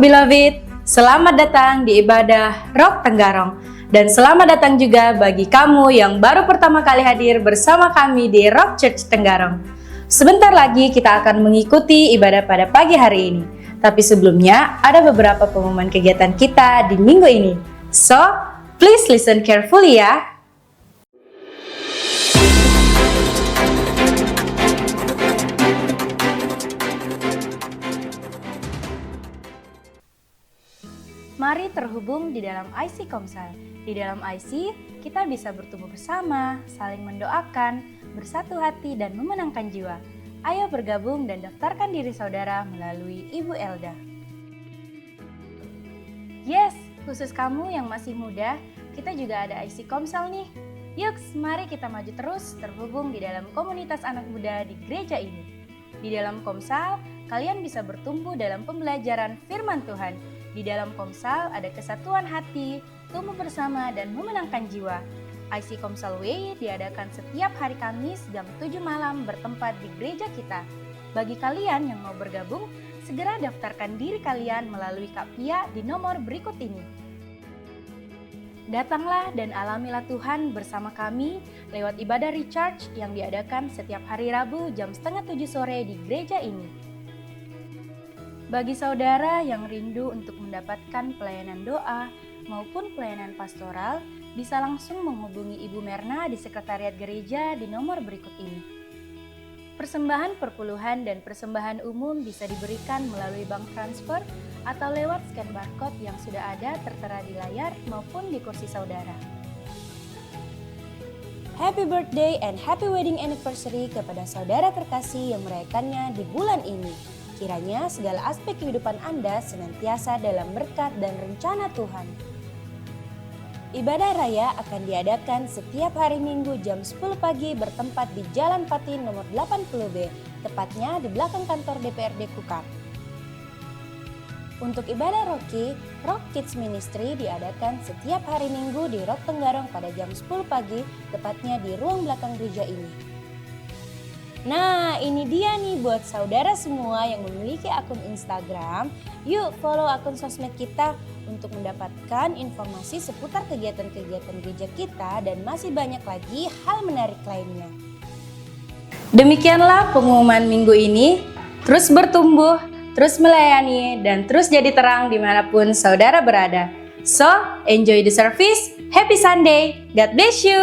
Beloved, selamat datang di ibadah Rock Tenggarong. Dan selamat datang juga bagi kamu yang baru pertama kali hadir bersama kami di Rock Church Tenggarong. Sebentar lagi kita akan mengikuti ibadah pada pagi hari ini. Tapi sebelumnya ada beberapa pengumuman kegiatan kita di minggu ini. So, please listen carefully ya. Mari terhubung di dalam IC Komsel. Di dalam IC, kita bisa bertumbuh bersama, saling mendoakan, bersatu hati dan memenangkan jiwa. Ayo bergabung dan daftarkan diri saudara melalui Ibu Elda. Yes, khusus kamu yang masih muda, kita juga ada IC Komsel nih. Yuk, mari kita maju terus terhubung di dalam komunitas anak muda di gereja ini. Di dalam Komsel, kalian bisa bertumbuh dalam pembelajaran firman Tuhan. Di dalam Komsel ada kesatuan hati, tumbuh bersama, dan memenangkan jiwa. IC Komsel Way diadakan setiap hari Kamis jam 7 malam bertempat di gereja kita. Bagi kalian yang mau bergabung, segera daftarkan diri kalian melalui Kak Pia di nomor berikut ini. Datanglah dan alamilah Tuhan bersama kami lewat ibadah recharge yang diadakan setiap hari Rabu jam 6:30 sore di gereja ini. Bagi saudara yang rindu untuk mendapatkan pelayanan doa maupun pelayanan pastoral, bisa langsung menghubungi Ibu Merna di Sekretariat Gereja di nomor berikut ini. Persembahan perpuluhan dan persembahan umum bisa diberikan melalui bank transfer atau lewat scan barcode yang sudah ada tertera di layar maupun di kursi saudara. Happy birthday and happy wedding anniversary kepada saudara terkasih yang merayakannya di bulan ini. Kiranya segala aspek kehidupan Anda senantiasa dalam berkat dan rencana Tuhan. Ibadah raya akan diadakan setiap hari Minggu jam 10 pagi bertempat di Jalan Pati nomor 80B, tepatnya di belakang kantor DPRD Kukar. Untuk ibadah Rocky, Rock Kids Ministry diadakan setiap hari Minggu di Rock Tenggarong pada jam 10 pagi, tepatnya di ruang belakang gereja ini. Nah, ini dia nih buat saudara semua yang memiliki akun Instagram. Yuk follow akun sosmed kita untuk mendapatkan informasi seputar kegiatan-kegiatan gereja kita dan masih banyak lagi hal menarik lainnya. Demikianlah pengumuman minggu ini. Terus bertumbuh, terus melayani, dan terus jadi terang dimanapun saudara berada. So, enjoy the service. Happy Sunday. God bless you.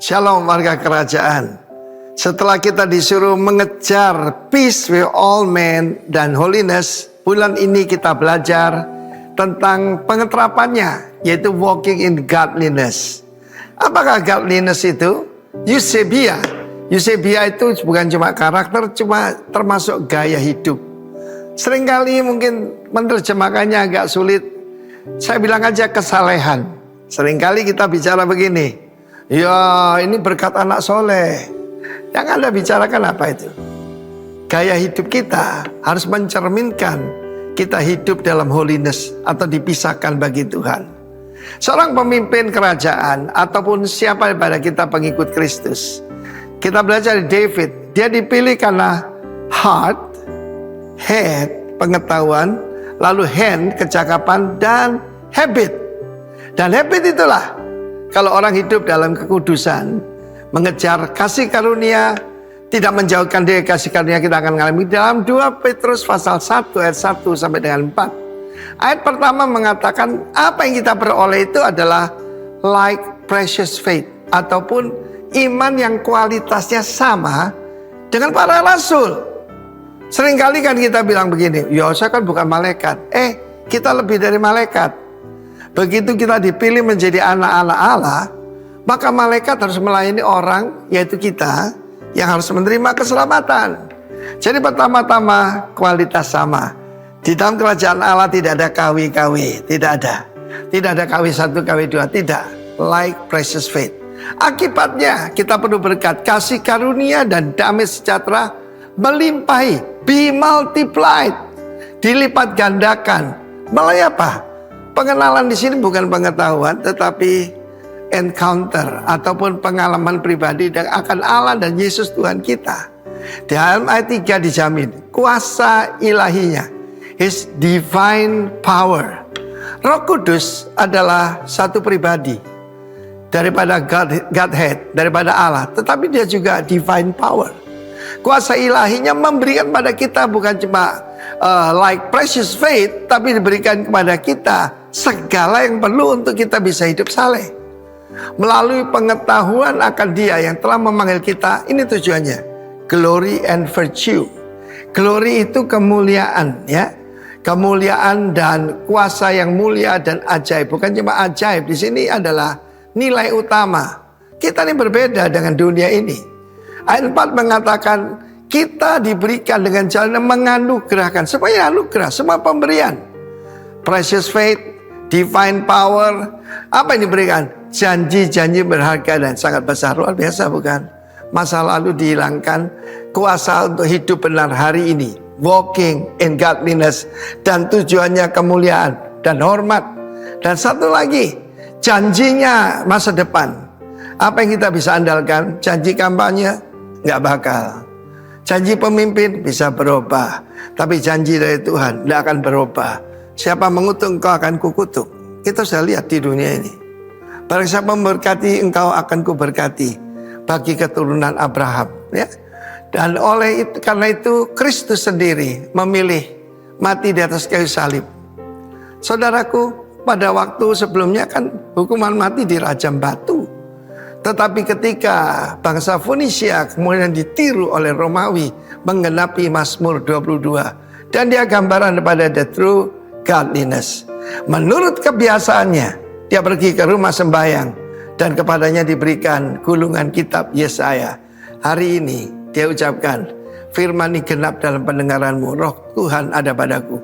Shalom warga kerajaan. Setelah kita disuruh mengejar peace with all men dan holiness, bulan ini kita belajar tentang pengeterapannya, yaitu walking in godliness. Apakah godliness itu? Eusebia. Eusebia itu bukan cuma karakter, cuma termasuk gaya hidup. Seringkali mungkin menerjemahkannya agak sulit. Saya bilang aja kesalehan. Seringkali kita bicara begini, ya ini berkat anak soleh. Yang Anda bicarakan apa itu? Gaya hidup kita harus mencerminkan kita hidup dalam holiness atau dipisahkan bagi Tuhan. Seorang pemimpin kerajaan ataupun siapa pada kita pengikut Kristus. Kita belajar dari David, dia dipilih karena heart, head, pengetahuan, lalu hand, kecakapan, dan habit. Dan habit itulah, kalau orang hidup dalam kekudusan, mengejar kasih karunia, tidak menjauhkan diri kasih karunia, kita akan mengalami dalam 2 Petrus pasal 1 ayat 1 sampai dengan 4. Ayat pertama mengatakan apa yang kita peroleh itu adalah like precious faith, ataupun iman yang kualitasnya sama dengan para rasul. Seringkali kan kita bilang begini, ya saya kan bukan malaikat. Kita lebih dari malaikat. Begitu kita dipilih menjadi anak-anak Allah, maka malaikat harus melayani orang, yaitu kita, yang harus menerima keselamatan. Jadi pertama-tama kualitas sama. Di dalam kerajaan Allah tidak ada kawi-kawi, tidak ada. Tidak ada kawi 1, kawi 2, tidak. Like precious faith. Akibatnya kita perlu berkat kasih karunia dan damai sejahtera melimpahi, be multiplied, dilipat gandakan. Melalui apa? Pengenalan di sini bukan pengetahuan, tetapi encounter ataupun pengalaman pribadi akan Allah dan Yesus Tuhan kita. Di dalam ayat 3 dijamin kuasa ilahinya, His divine power. Roh Kudus adalah satu pribadi daripada Godhead, daripada Allah, tetapi dia juga divine power. Kuasa ilahinya memberikan pada kita bukan cuma like precious faith, tapi diberikan kepada kita segala yang perlu untuk kita bisa hidup saleh. Melalui pengetahuan akan Dia yang telah memanggil kita, ini tujuannya, glory and virtue. Glory itu kemuliaan, ya, kemuliaan dan kuasa yang mulia dan ajaib. Bukan cuma ajaib, di sini adalah nilai utama. Kita ini berbeda dengan dunia ini. Ayat 4 mengatakan kita diberikan dengan jalan yang menganugerahkan. Semuanya anugerah, semua pemberian. Precious faith, divine power. Apa yang diberikan? Janji-janji berharga dan sangat besar. Luar biasa bukan? Masa lalu dihilangkan, kuasa untuk hidup benar hari ini, walking in godliness, dan tujuannya kemuliaan dan hormat. Dan satu lagi, janjinya masa depan. Apa yang kita bisa andalkan? Janji kampanye nggak bakal. Janji pemimpin bisa berubah, tapi janji dari Tuhan tidak akan berubah. Siapa mengutuk engkau akan kukutuk. Kita sudah lihat di dunia ini. Barang siapa memberkati engkau akan kuberkati, bagi keturunan Abraham, ya. Dan karena itu Kristus sendiri memilih mati di atas kayu salib. Saudaraku, pada waktu sebelumnya kan hukuman mati dirajam batu. Tetapi ketika bangsa Fonisia kemudian ditiru oleh Romawi menggenapi Mazmur 22, dan dia gambaran kepada the true godliness. Menurut kebiasaannya, dia pergi ke rumah sembahyang dan kepadanya diberikan gulungan kitab Yesaya. Hari ini dia ucapkan, firman ini genap dalam pendengaranmu, roh Tuhan ada padaku.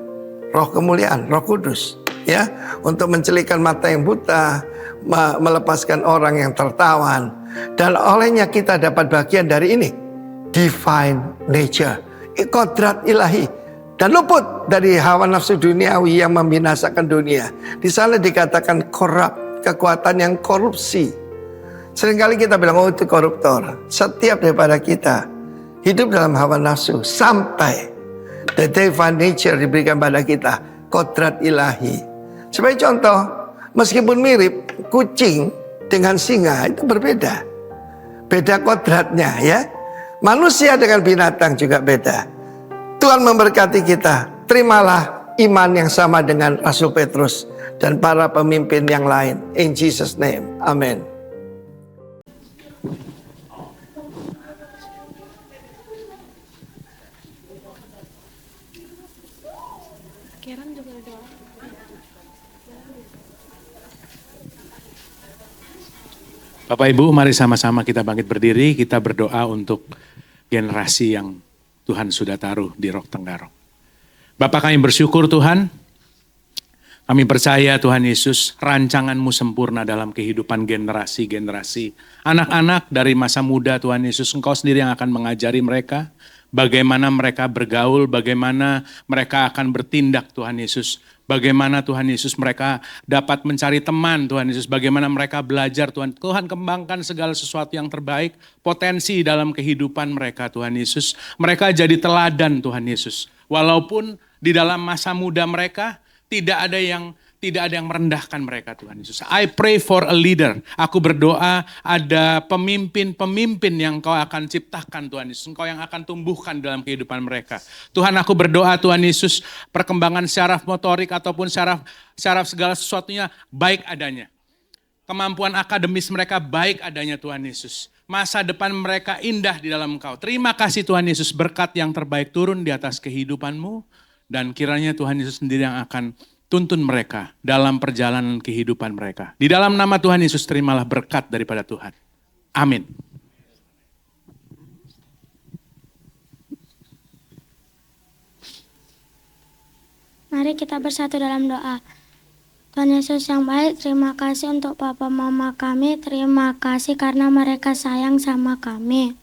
Roh kemuliaan, roh kudus, ya, untuk mencelikan mata yang buta, melepaskan orang yang tertawan, dan olehnya kita dapat bagian dari ini, divine nature, kodrat ilahi, dan luput dari hawa nafsu duniawi yang membinasakan dunia. Di sana dikatakan korup, kekuatan yang korupsi. Seringkali kita bilang, oh itu koruptor. Setiap daripada kita hidup dalam hawa nafsu sampai the divine nature diberikan pada kita, kodrat ilahi. Sebagai contoh, meskipun mirip kucing dengan singa itu berbeda. Beda kodratnya, ya. Manusia dengan binatang juga beda. Tuhan memberkati kita. Terimalah iman yang sama dengan Rasul Petrus dan para pemimpin yang lain. In Jesus' name, amen. Bapak Ibu, mari sama-sama kita bangkit berdiri, kita berdoa untuk generasi yang Tuhan sudah taruh di Rock Tenggarong. Bapak, kami bersyukur Tuhan, kami percaya Tuhan Yesus, rancangan-Mu sempurna dalam kehidupan generasi-generasi. Anak-anak dari masa muda Tuhan Yesus, Engkau sendiri yang akan mengajari mereka bagaimana mereka bergaul, bagaimana mereka akan bertindak Tuhan Yesus. Bagaimana Tuhan Yesus mereka dapat mencari teman Tuhan Yesus, bagaimana mereka belajar Tuhan. Tuhan kembangkan segala sesuatu yang terbaik, potensi dalam kehidupan mereka Tuhan Yesus. Mereka jadi teladan Tuhan Yesus. Walaupun di dalam masa muda mereka tidak ada yang merendahkan mereka Tuhan Yesus. I pray for a leader. Aku berdoa ada pemimpin-pemimpin yang Kau akan ciptakan Tuhan Yesus. Engkau yang akan tumbuhkan dalam kehidupan mereka. Tuhan, aku berdoa Tuhan Yesus, perkembangan syaraf motorik ataupun syaraf segala sesuatunya baik adanya. Kemampuan akademis mereka baik adanya Tuhan Yesus. Masa depan mereka indah di dalam Engkau. Terima kasih Tuhan Yesus, berkat yang terbaik turun di atas kehidupan-Mu. Dan kiranya Tuhan Yesus sendiri yang akan tuntun mereka dalam perjalanan kehidupan mereka. Di dalam nama Tuhan Yesus, terimalah berkat daripada Tuhan. Amin. Mari kita bersatu dalam doa. Tuhan Yesus yang baik, terima kasih untuk Papa Mama kami. Terima kasih karena mereka sayang sama kami.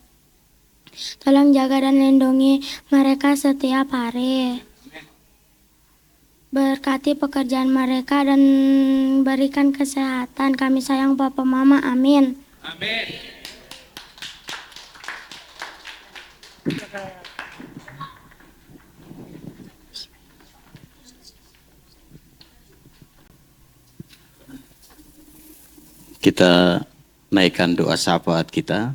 Tolong jaga dan lindungi mereka setiap hari. Berkati pekerjaan mereka dan berikan kesehatan. Kami sayang Papa Mama. Amin. Amin. Kita naikkan doa syafaat kita.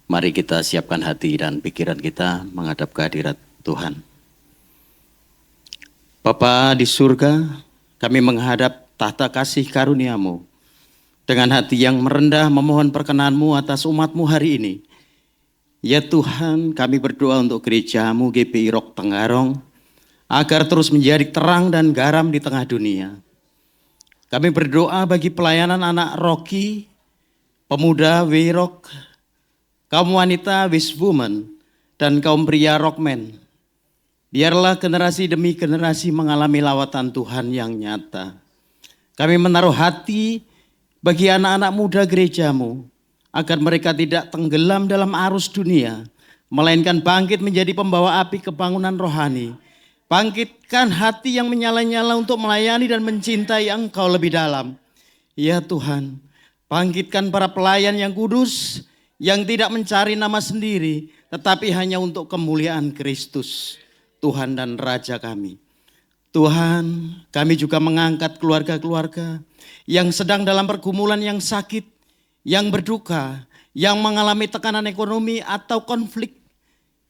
Mari kita siapkan hati dan pikiran kita menghadap kehadirat Tuhan. Bapa di surga, kami menghadap tahta kasih karunia-Mu. Dengan hati yang merendah memohon perkenan-Mu atas umat-Mu hari ini. Ya Tuhan, kami berdoa untuk gereja-Mu GPI Rock Tenggarong, agar terus menjadi terang dan garam di tengah dunia. Kami berdoa bagi pelayanan anak Rocky, pemuda W-Rock, kaum wanita Wiswoman, dan kaum pria Rockman. Biarlah generasi demi generasi mengalami lawatan Tuhan yang nyata. Kami menaruh hati bagi anak-anak muda gereja-Mu, agar mereka tidak tenggelam dalam arus dunia, melainkan bangkit menjadi pembawa api kebangunan rohani. Bangkitkan hati yang menyala-nyala untuk melayani dan mencintai Engkau lebih dalam. Ya Tuhan, bangkitkan para pelayan yang kudus, yang tidak mencari nama sendiri, tetapi hanya untuk kemuliaan Kristus. Tuhan dan Raja kami. Tuhan, kami juga mengangkat keluarga-keluarga yang sedang dalam pergumulan yang sakit, yang berduka, yang mengalami tekanan ekonomi atau konflik.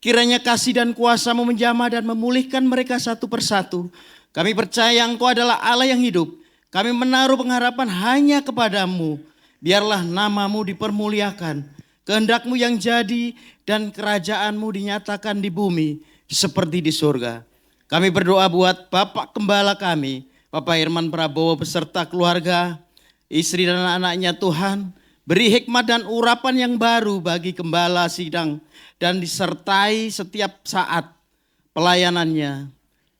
Kiranya kasih dan kuasa-Mu menjamah dan memulihkan mereka satu persatu. Kami percaya Engkau adalah Allah yang hidup. Kami menaruh pengharapan hanya kepada-Mu. Biarlah nama-Mu dipermuliakan, kehendak-Mu yang jadi dan kerajaan-Mu dinyatakan di bumi seperti di surga. Kami berdoa buat Bapak Gembala kami, Bapak Herman Prabowo beserta keluarga, istri dan anak-anaknya Tuhan. Beri hikmat dan urapan yang baru bagi Gembala sidang dan disertai setiap saat pelayanannya.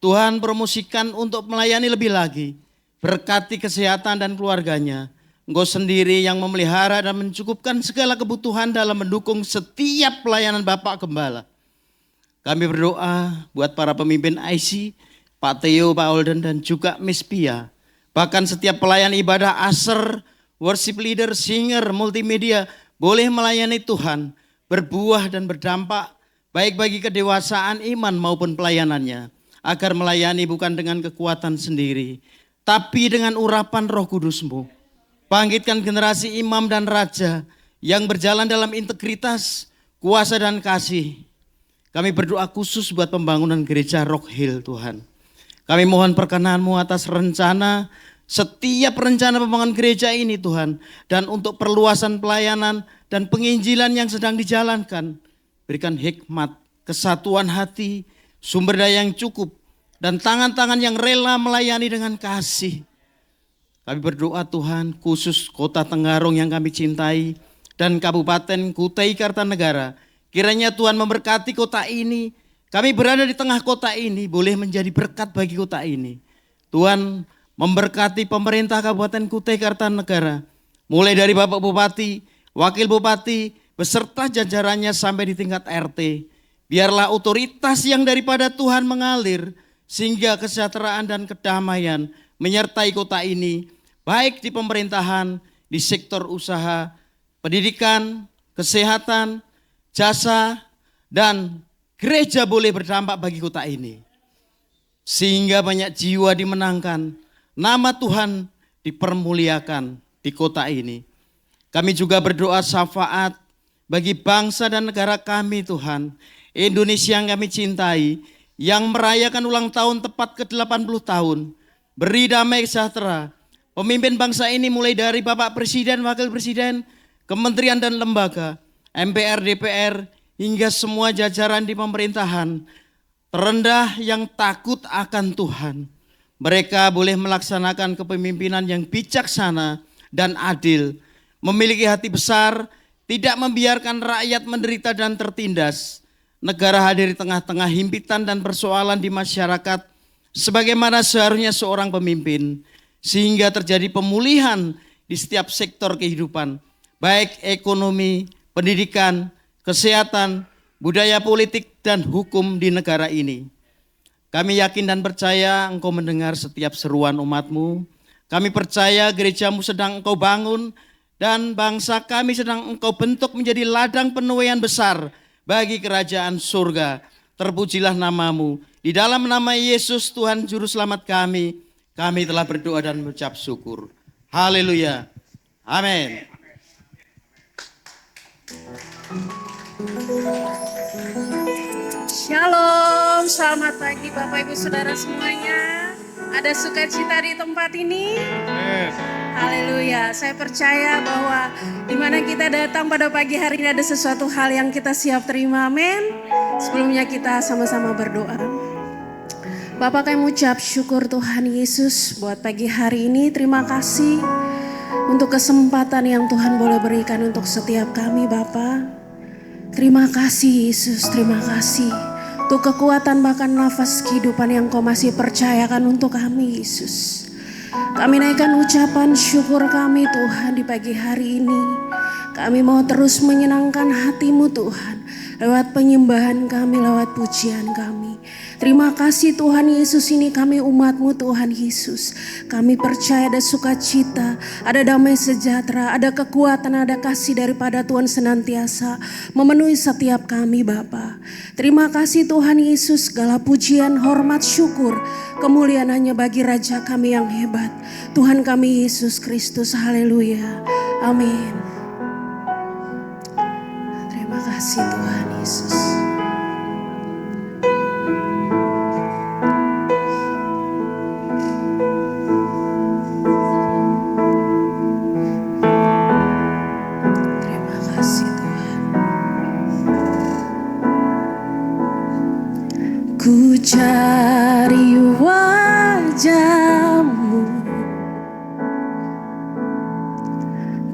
Tuhan promosikan untuk melayani lebih lagi. Berkati kesehatan dan keluarganya. Engkau sendiri yang memelihara dan mencukupkan segala kebutuhan dalam mendukung setiap pelayanan Bapak Gembala. Kami berdoa buat para pemimpin IC, Pak Theo, Pak Olden, dan juga Miss Pia. Bahkan setiap pelayan ibadah Aser, worship leader, singer, multimedia, boleh melayani Tuhan, berbuah dan berdampak, baik bagi kedewasaan iman maupun pelayanannya. Agar melayani bukan dengan kekuatan sendiri, tapi dengan urapan Roh Kudus-Mu. Bangkitkan generasi imam dan raja yang berjalan dalam integritas, kuasa dan kasih. Kami berdoa khusus buat pembangunan gereja Rock Hill Tuhan. Kami mohon perkenan-Mu atas setiap rencana pembangunan gereja ini Tuhan. Dan untuk perluasan pelayanan dan penginjilan yang sedang dijalankan. Berikan hikmat, kesatuan hati, sumber daya yang cukup. Dan tangan-tangan yang rela melayani dengan kasih. Kami berdoa Tuhan khusus kota Tenggarong yang kami cintai. Dan Kabupaten Kutai Kartanegara. Kiranya Tuhan memberkati kota ini. Kami berada di tengah kota ini boleh menjadi berkat bagi kota ini. Tuhan memberkati pemerintah Kabupaten Kutai Kartanegara. Mulai dari Bapak Bupati, Wakil Bupati, beserta jajarannya sampai di tingkat RT. Biarlah otoritas yang daripada Tuhan mengalir sehingga kesejahteraan dan kedamaian menyertai kota ini, baik di pemerintahan, di sektor usaha, pendidikan, kesehatan, jasa, dan gereja boleh berdampak bagi kota ini. Sehingga banyak jiwa dimenangkan, nama Tuhan dipermuliakan di kota ini. Kami juga berdoa syafaat bagi bangsa dan negara kami Tuhan, Indonesia yang kami cintai, yang merayakan ulang tahun tepat ke-80 tahun. Beri damai sejahtera. Pemimpin bangsa ini mulai dari Bapak Presiden, Wakil Presiden, Kementerian dan Lembaga, MPR, DPR, hingga semua jajaran di pemerintahan, terendah yang takut akan Tuhan. Mereka boleh melaksanakan kepemimpinan yang bijaksana dan adil, memiliki hati besar, tidak membiarkan rakyat menderita dan tertindas. Negara hadir di tengah-tengah himpitan dan persoalan di masyarakat, sebagaimana seharusnya seorang pemimpin, sehingga terjadi pemulihan di setiap sektor kehidupan, baik ekonomi, pendidikan, kesehatan, budaya politik, dan hukum di negara ini. Kami yakin dan percaya Engkau mendengar setiap seruan umat-Mu. Kami percaya gereja-Mu sedang Engkau bangun dan bangsa kami sedang Engkau bentuk menjadi ladang penuaian besar bagi kerajaan surga. Terpujilah nama-Mu. Di dalam nama Yesus Tuhan Juru Selamat kami telah berdoa dan mengucap syukur. Haleluya. Amin. Shalom, selamat pagi Bapak Ibu Saudara semuanya. Ada sukacita di tempat ini? Haleluya, saya percaya bahwa di mana kita datang pada pagi hari ini ada sesuatu hal yang kita siap terima, amin. Sebelumnya kita sama-sama berdoa. Bapak, kami ucap syukur Tuhan Yesus buat pagi hari ini. Terima kasih untuk kesempatan yang Tuhan boleh berikan untuk setiap kami Bapak. Terima kasih Yesus, terima kasih untuk kekuatan bahkan nafas kehidupan yang Kau masih percayakan untuk kami Yesus. Kami naikkan ucapan syukur kami Tuhan di pagi hari ini. Kami mau terus menyenangkan hati-Mu Tuhan lewat penyembahan kami, lewat pujian kami. Terima kasih Tuhan Yesus, ini kami umat-Mu Tuhan Yesus. Kami percaya ada sukacita, ada damai sejahtera, ada kekuatan, ada kasih daripada Tuhan senantiasa memenuhi setiap kami Bapa. Terima kasih Tuhan Yesus, segala pujian, hormat, syukur, kemuliaan hanya bagi Raja kami yang hebat, Tuhan kami Yesus Kristus. Haleluya. Amin. Terima kasih Tuhan Yesus. Ku cari wajah-Mu,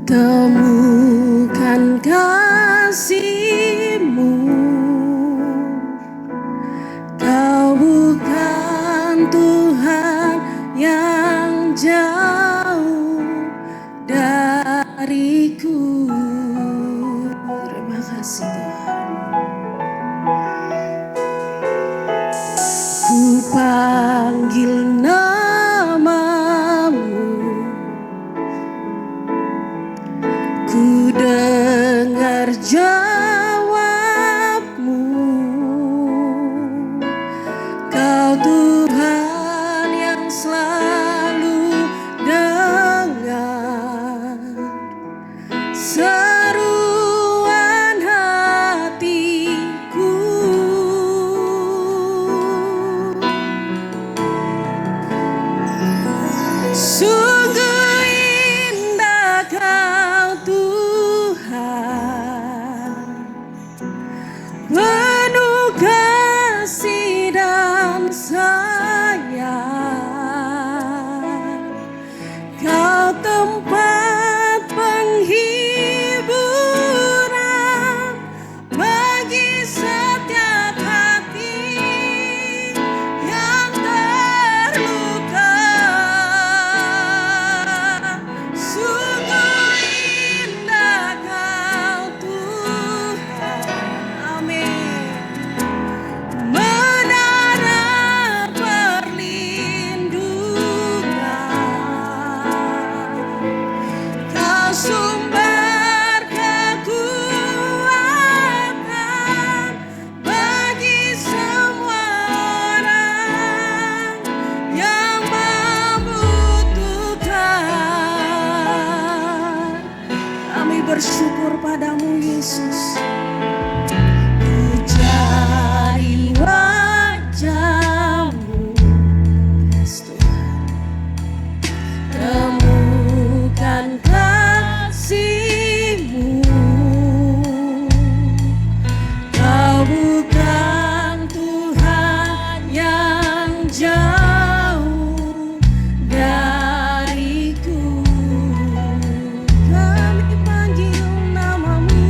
temukan kasih-Mu. Kau bukan Tuhan yang jauh dariku. Terima kasih Tuhan. Ku panggil nama-Mu, ku dengar jawab-Mu. Kau Tuhan yang selalu dengar seruan hatiku. Sungguh indah Kau Tuhan, Yesus. Ku cari wajah-Mu, yes Tuhan. Temukan kasih-Mu. Kau bukan Tuhan yang jauh dariku. Kami panggil nama-Mu,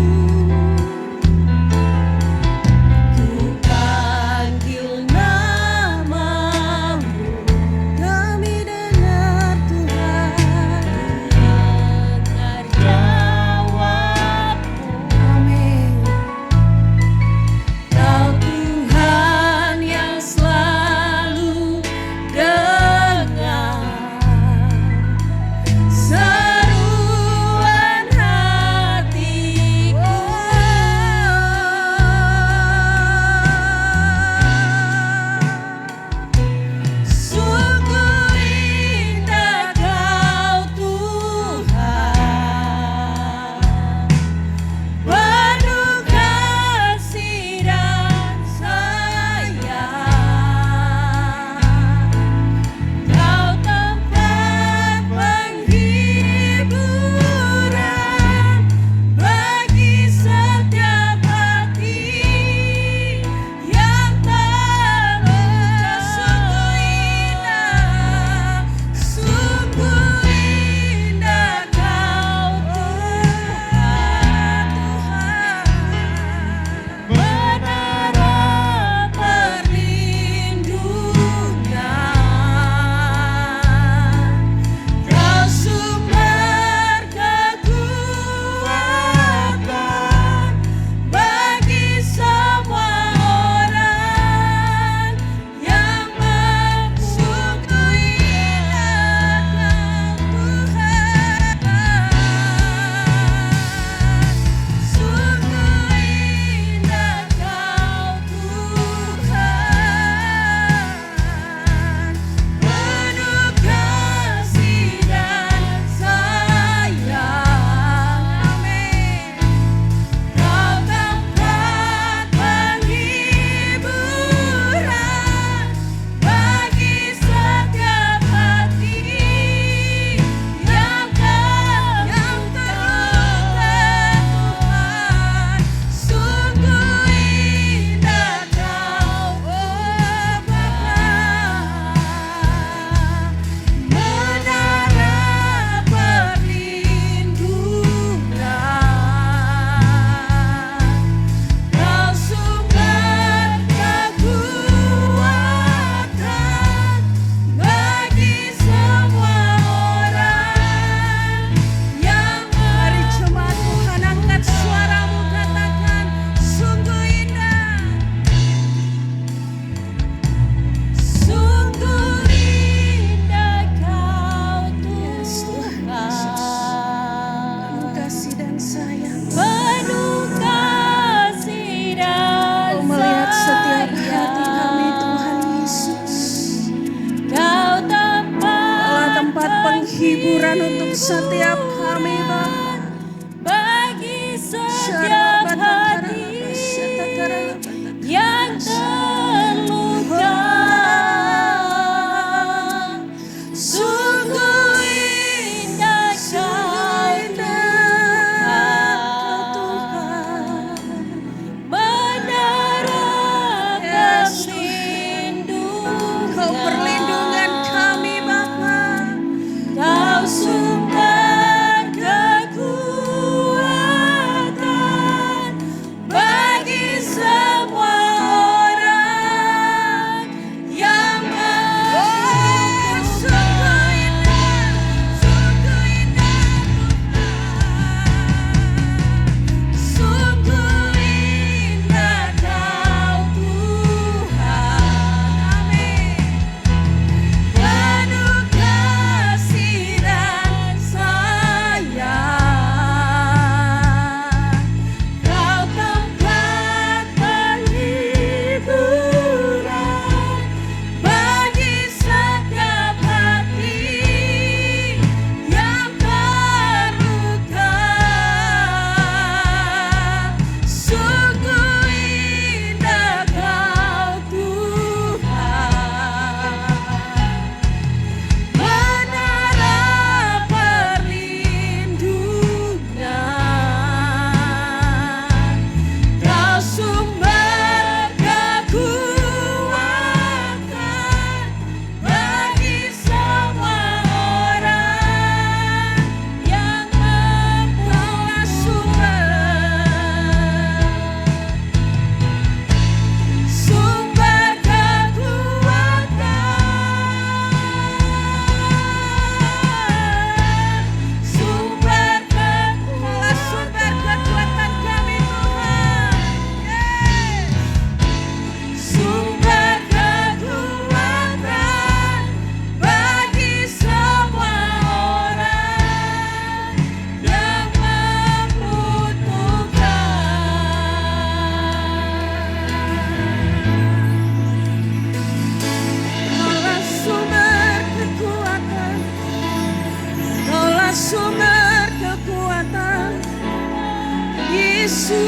Kaulah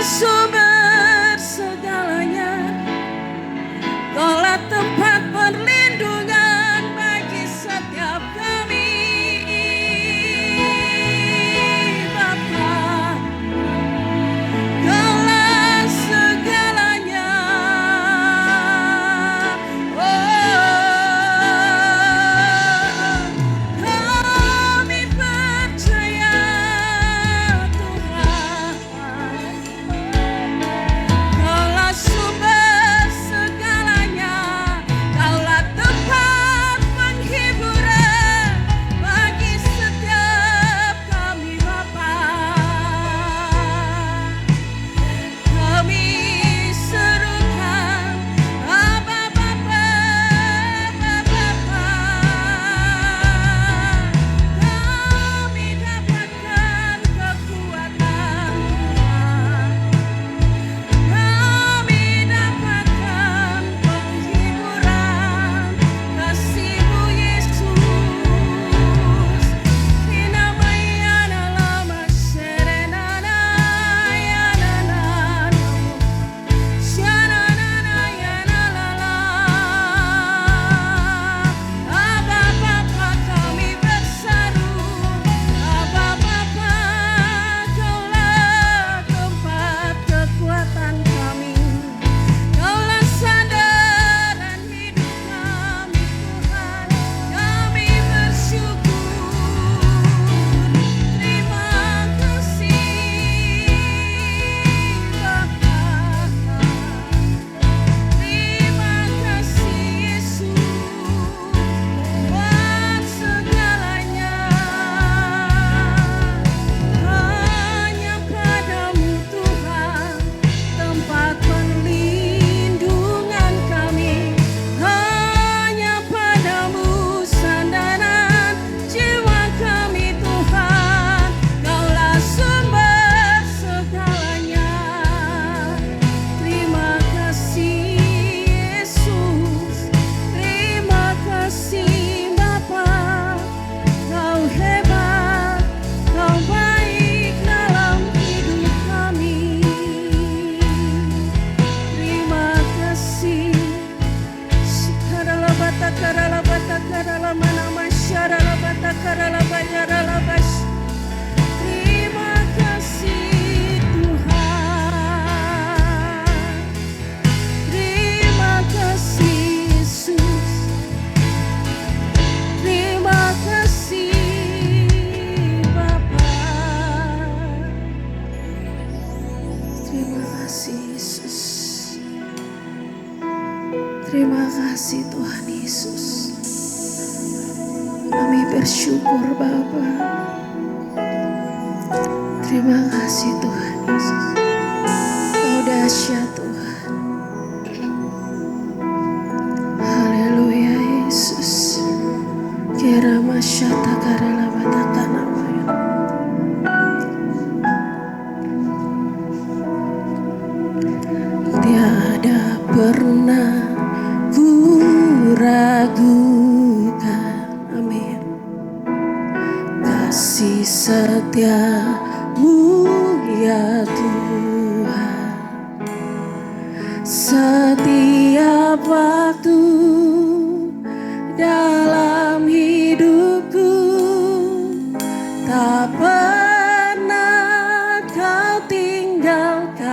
sumber segalanya, Kaulah tempat perlindungan bagi setiap kami, Bapa. Kaulah segalanya. Kami percaya Tuhan, Kaulah sumber segalanya, Kaulah tempat penghiburan bagi setiap kami, Bapa. Kami serukan Aba Bapa, Aba Bapa. Kami dapatkan kekuatan Tuhan, kami dapatkan penghiburan kasih-Mu Yesus. Di namanya nama Serenana ya nana, Shanana ya nalala. Aba Bapa kami berseru, Aba Bapa Kaulah tempat kekuatan kami, Kaulah sandaran hidup kami Tuhan. Kami bersyukur, terima kasih Bapa, terima kasih Yesus buat segalanya. Hanya padamu Tuhan tempat perlindungan kami, hanya padamu sandaran jiwa kami Tuhan. Kaulah sumber segalanya. Terima kasih Yesus, terima kasih Bapa. Kau hebat, Kau baik dalam hidup kami. Terima kasih. Sikaralabata karalabata karalamana masyaralabata karalabayaralabas. Terima kasih Tuhan, terima kasih Yesus, terima kasih Bapa. Terima kasih Yesus, terima kasih Tuhan Yesus. Kami bersyukur Bapa. Terima kasih Tuhan Yesus. Kau dahsyat Tuhan. Haleluya Yesus. Kira masyata karalabata kanamaya. Tiada pernah ku ragukan, amin, kasih setia-Mu ya Tuhan. Setiap waktu dalam hidupku tak pernah Kau tinggalkan.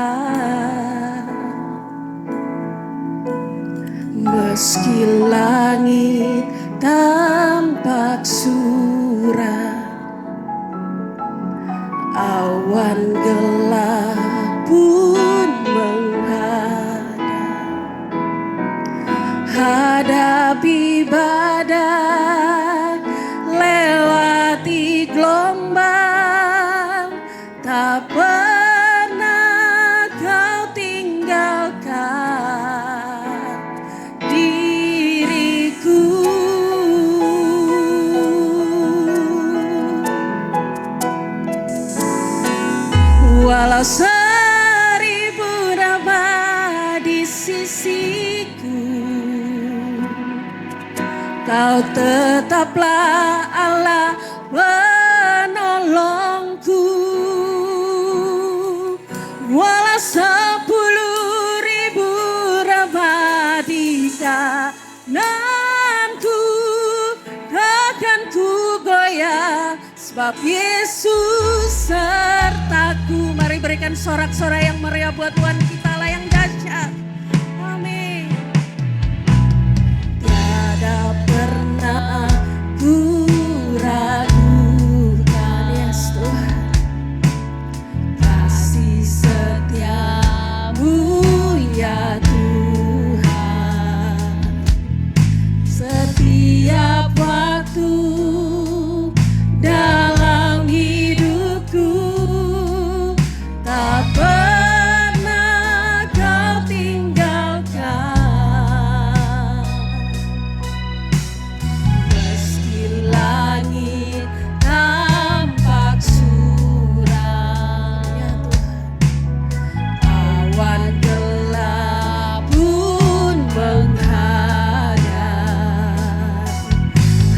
Meski langit tampak suram, awan gelap pun menghadap, hadapi badai, lewati gelombang, tak pernah Kau tinggalkan diriku. Walau 1000 nafas di sisiku, Kau Kau tetaplah Allah penolongku. Walau 10.000 rebah di kananku, takkan ku goyah, sebab Yesus sertaku. Mari berikan sorak-sorai yang meriah buat Tuhan kita lah yang dahsyat. Amin. Tiada pernah ku ragukan, yes Tuhan, kasih setiamu ya Tuhan. Setiap waktu dalam hidupku, tak pernah kau tinggalkan. Meski langit tampak suram, ya Tuhan, awan gelap pun menghadap.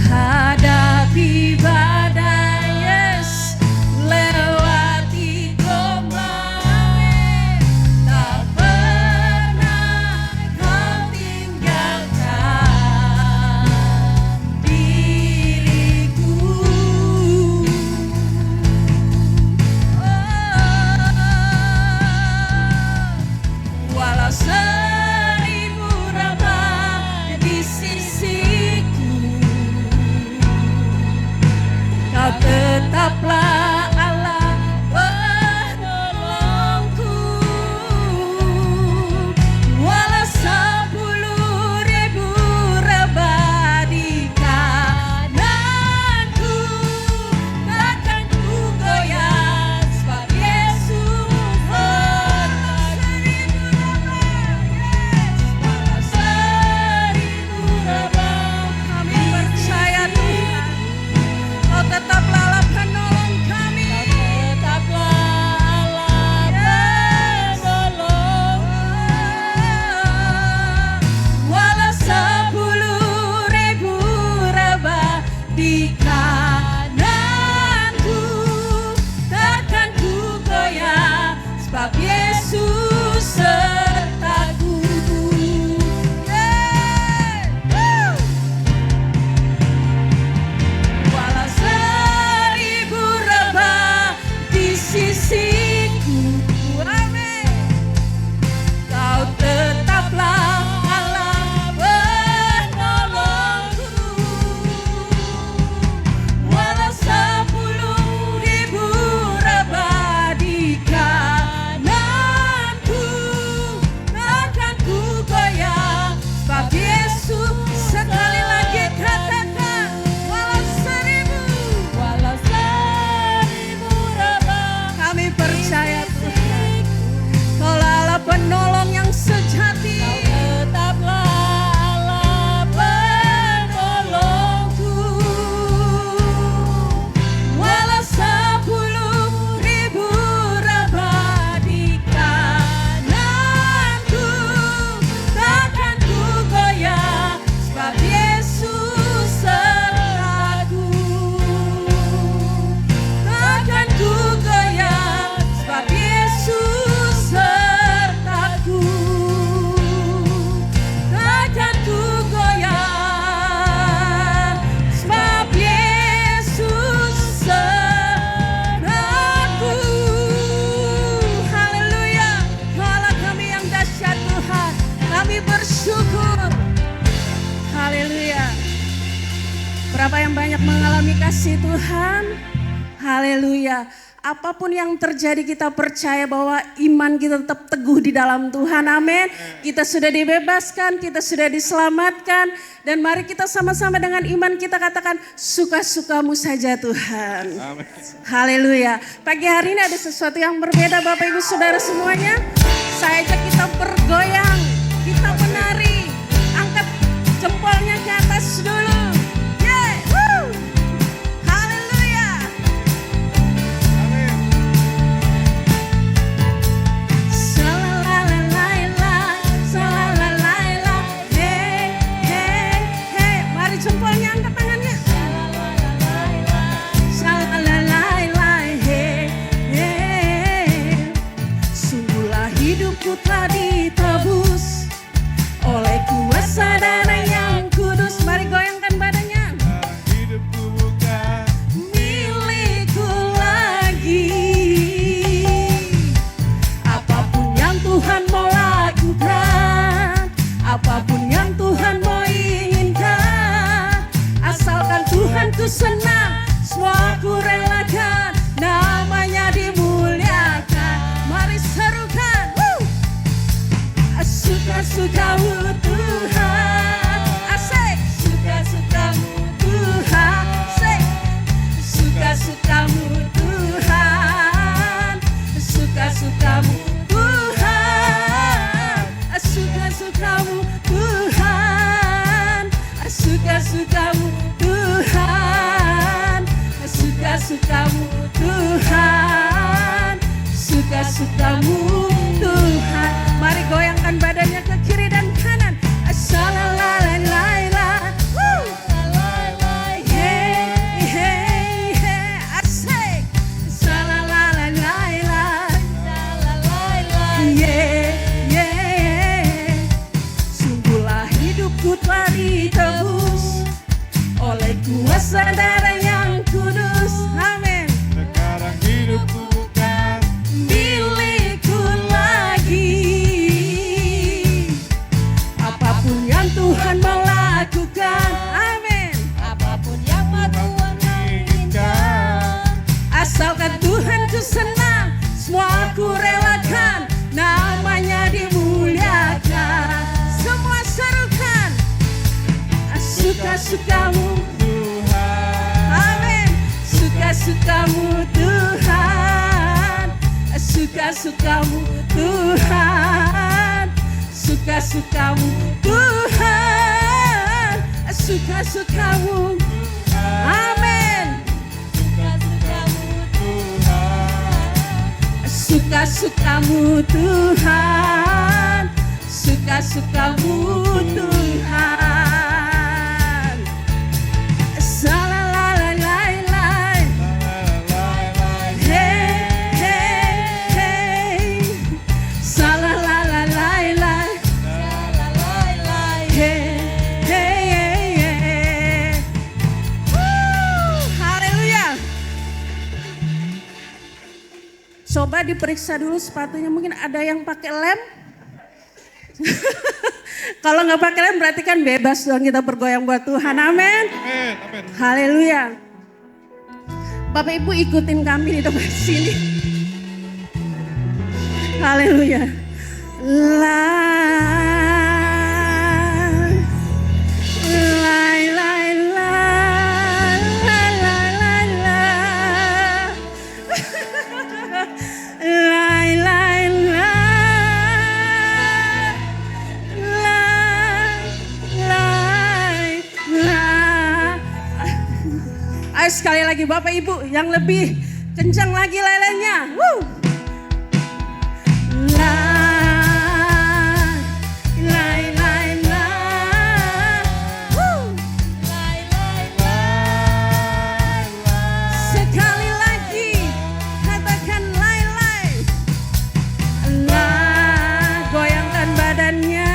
Hadapi badai, yes, lewati gelombang, tak pernah kau tinggalkan diriku. Walau 1000 rebah di sisiku, Kau tetaplah Allah penolongku. Walau 10.000 rebah di kananku, takkan ku goyah, sebab Yesus sertaku. Walau 1000 rebah, kami percaya Tuhan, Kau tetaplah Allah penolong kami. Kau tetaplah Allah penolong. Walau 10.000 rebah di kananku, takkan ku goyah, sebab Yesus sertaku. Yeah. Woo. Walau 1000 rebah di sisiku, amin, Kau tetaplah Allah penolongku. Walau 10.000 rebah di kananku, takkan ku goyah, sebab Yesus. Sekali lagi katakan, walau 1000 rebah, kami percaya Tuhan, Kaulah Allah penolong yang sejati. Kau tetaplah Allah penolongku. Walau 10.000 rebah di kananku, takkan ku goyah, sebab Yesus sertaku. Takkan ku goyah, sebab Yesus sertaku. Takkan ku goyah, sebab Yesus sertaku. Haleluya. Allah kami yang dahsyat Tuhan, kami bersyukur. Haleluya. Berapa yang banyak mengalami kasih Tuhan? Haleluya. Apapun yang terjadi, kita percaya bahwa iman kita tetap teguh di dalam Tuhan. Amin. Kita sudah dibebaskan, kita sudah diselamatkan. Dan mari kita sama-sama dengan iman kita katakan, suka-sukamu saja Tuhan. Haleluya. Pagi hari ini ada sesuatu yang berbeda Bapak Ibu Saudara semuanya. Saya ajak kita bergoyang, kita menari. Angkat jempolnya ke atas dulu. Yeah. Woo. Haleluya. Salalalaila, salalalaila. Hey, hey, hey. Mari jempolnya semua ku relakan, namanya dimuliakan. Mari serukan, suka-sukamu Tuhan, asik, suka-sukamu Tuhan, asik, suka-sukamu Tuhan, suka-sukamu Tuhan, suka-sukamu Tuhan, suka-sukamu Tuhan, suka-sukamu Tuhan, suka-sukamu Tuhan. Mari goyangkan badannya ke kiri dan kanan. Asalalalailah, hey hey hey, asik. Asalalalailah, yeah yeah. Sungguhlah hidupku telah ditebus oleh kuasa darah yang kudus. Amin. Sekarang hidupku bukan Milikku lagi. Apapun yang Tuhan mau lakukan, amin. Apapun yang mau Tuhan inginkan, asalkan Tuhan ku senang, semua ku relakan, namanya dimuliakan. Semua serukan, suka-sukamu Tuhan. amin. Suka-sukamu Tuhan, suka-sukamu Tuhan, suka-sukamu Tuhan, suka-sukamu amin. Suka-sukamu Tuhan, suka-sukamu Tuhan. Salalalailah, hey hey hey, salalalailah, hey hey hey. Haleluya. Coba diperiksa dulu sepatunya, mungkin ada yang pakai lem. Kalau nggak pakai lem berarti kan bebas dong kita bergoyang buat Tuhan, amin. Haleluya. Bapak Ibu ikutin kami di tempat sini. Haleluya. Ayo sekali lagi Bapak Ibu yang lebih kencang lagi lelenya. Sekali lagi katakan lai-lai. Goyangkan badannya.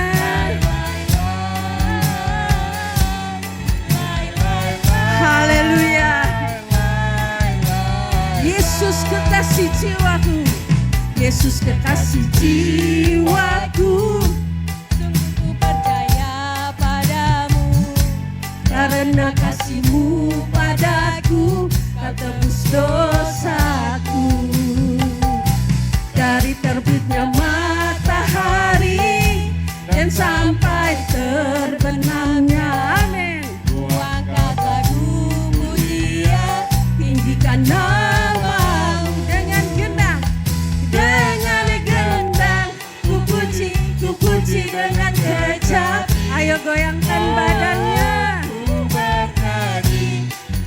Haleluya. Yesus kekasih jiwaku, Yesus kekasih jiwaku, sungguh ku percaya padamu, karena kasih-Mu padaku kau tebus dosaku. Dari terbitnya matahari dan sampai terbenamnya, amin. Ku angkat lagu pujian, tinggikan nama-Mu dengan gendang, dengan gendang. Ku puji dengan kejap. Ayo goyangkan badannya.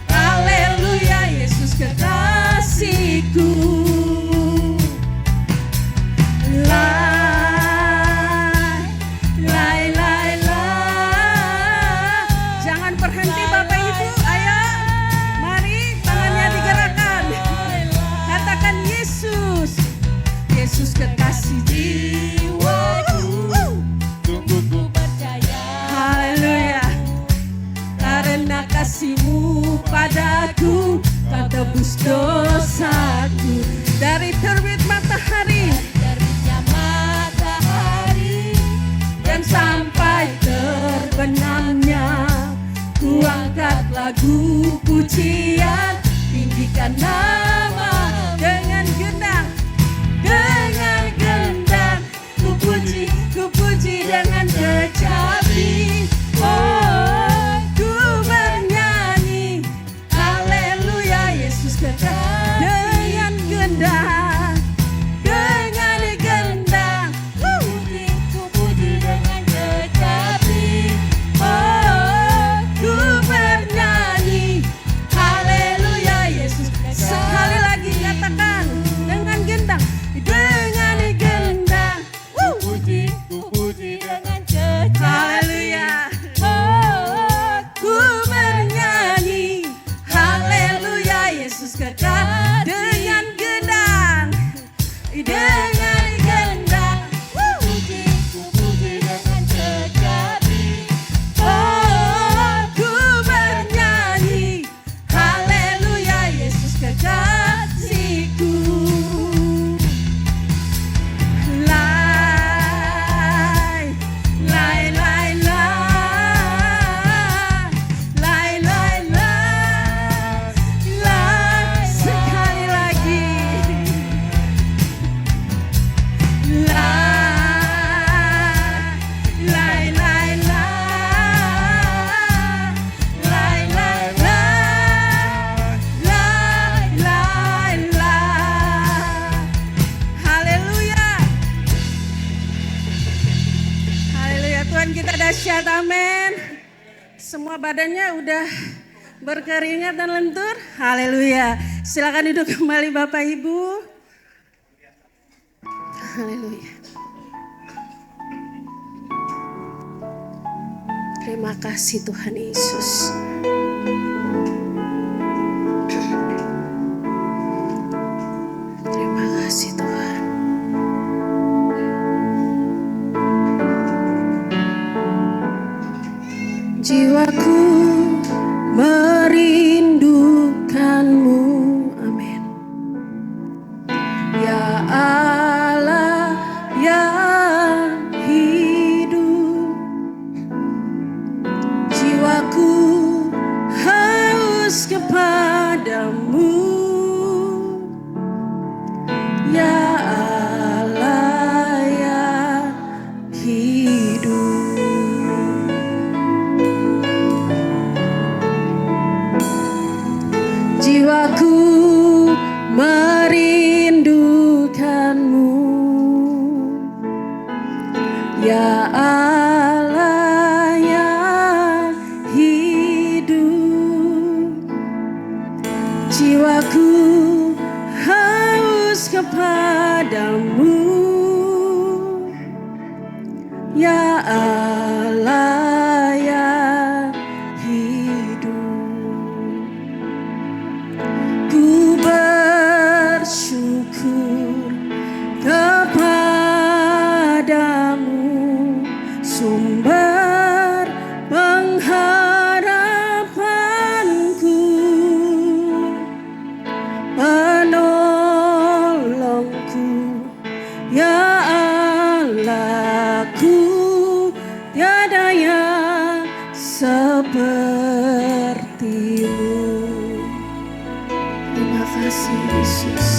Haleluya, Yesus kekasihku. Jangan berhenti Bapak Ibu, ayo mari tangannya digerakkan. Katakan Yesus, Yesus kekasih jiwaku, Sungguh ku percaya. Haleluya. Karena kasih-Mu padaku kau tebus dosaku. Dari terbit matahari dan sampai terbenamnya, ku angkat lagu pujian, muliakan nama. Dengan gendang, dengan gendang, ku puji dengan kecapi. Oh, ku bernyanyi, haleluya, Yesus kekal. Dengan gendang, dengan gendang, ku puji dengan kecapi. Oh, ku bernyanyi, haleluya, Yesus kekal. Sekali lagi katakan, dengan gendang, dengan gendang, Ku puji dengan kecapi. Haleluya. Oh, ku bernyanyi, haleluya, Yesus kekal. Dengan gendang, dengan gendang, ku puji dengan kecapi. Oh, ku bernyanyi, haleluya, Yesus kekasihku. Sekali lagi. Haleluya. Haleluya, Tuhan kita dahsyat, amin. Semua badannya udah berkeringat dan lentur. Haleluya. Silakan duduk kembali Bapak Ibu. Haleluya. Terima kasih Tuhan Yesus. Terima kasih Tuhan. Jiwaku merindukanmu, amin. Ya Allah yang hidup, jiwaku haus kepadamu. Ya Allah yang hidup, jiwaku merindukanmu. Ya Allah yang hidup, jiwaku haus kepadamu. Ya Allah yang hidup, ku bersyukur kepadamu, sumber pengharapanku, penolongku, ya Allahku, tiada yang sepertimu. Terima kasih Yesus.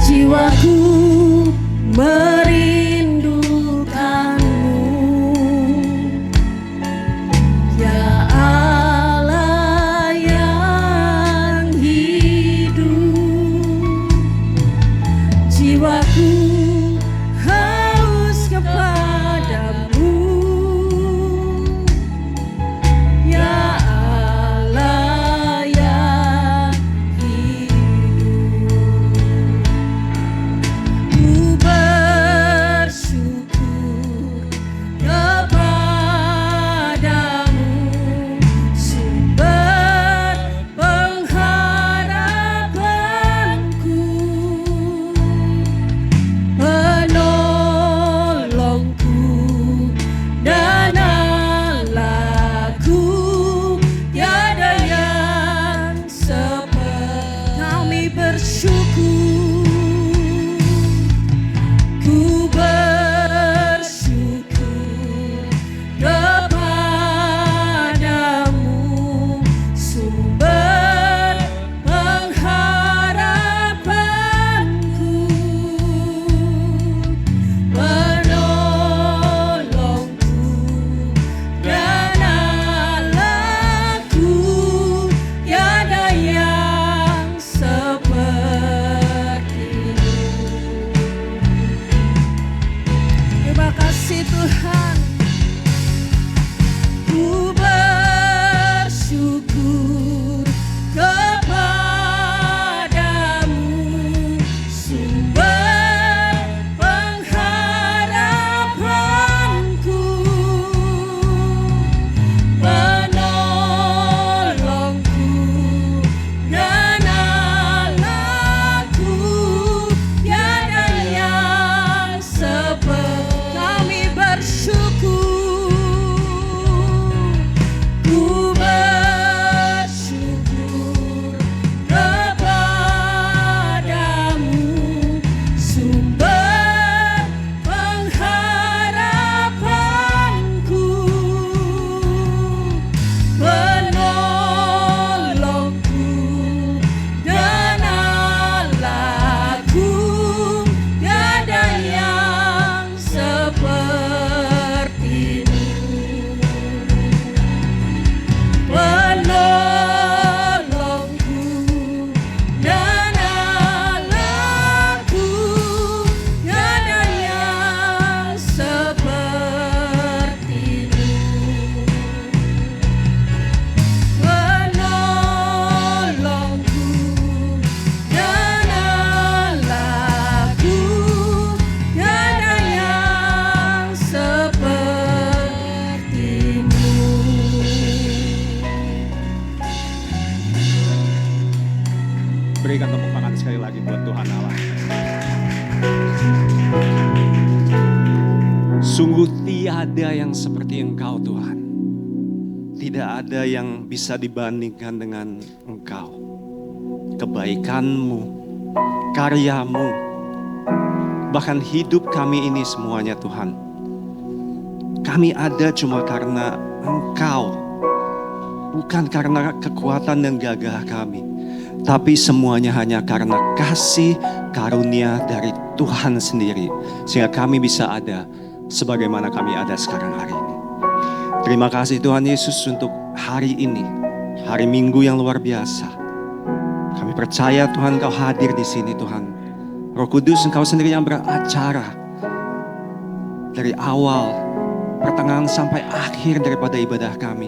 Jiwaku merindukanmu, ya Allah yang hidup, jiwaku haus kepadamu. Ya Allah yang hidup, ku berikan tepuk tangan sekali lagi buat Tuhan Allah. Sungguh tiada yang seperti Engkau Tuhan. Tidak ada yang bisa dibandingkan dengan Engkau. Kebaikan-Mu, karya-Mu, bahkan hidup kami ini semuanya Tuhan. Kami ada cuma karena Engkau. Bukan karena kekuatan dan gagah kami. Tapi semuanya hanya karena kasih karunia dari Tuhan sendiri. Sehingga kami bisa ada sebagaimana kami ada sekarang hari ini. Terima kasih Tuhan Yesus untuk hari ini. Hari Minggu yang luar biasa. Kami percaya Tuhan Engkau hadir di sini Tuhan. Roh Kudus Engkau sendiri yang beracara. Dari awal, pertengahan sampai akhir daripada ibadah kami.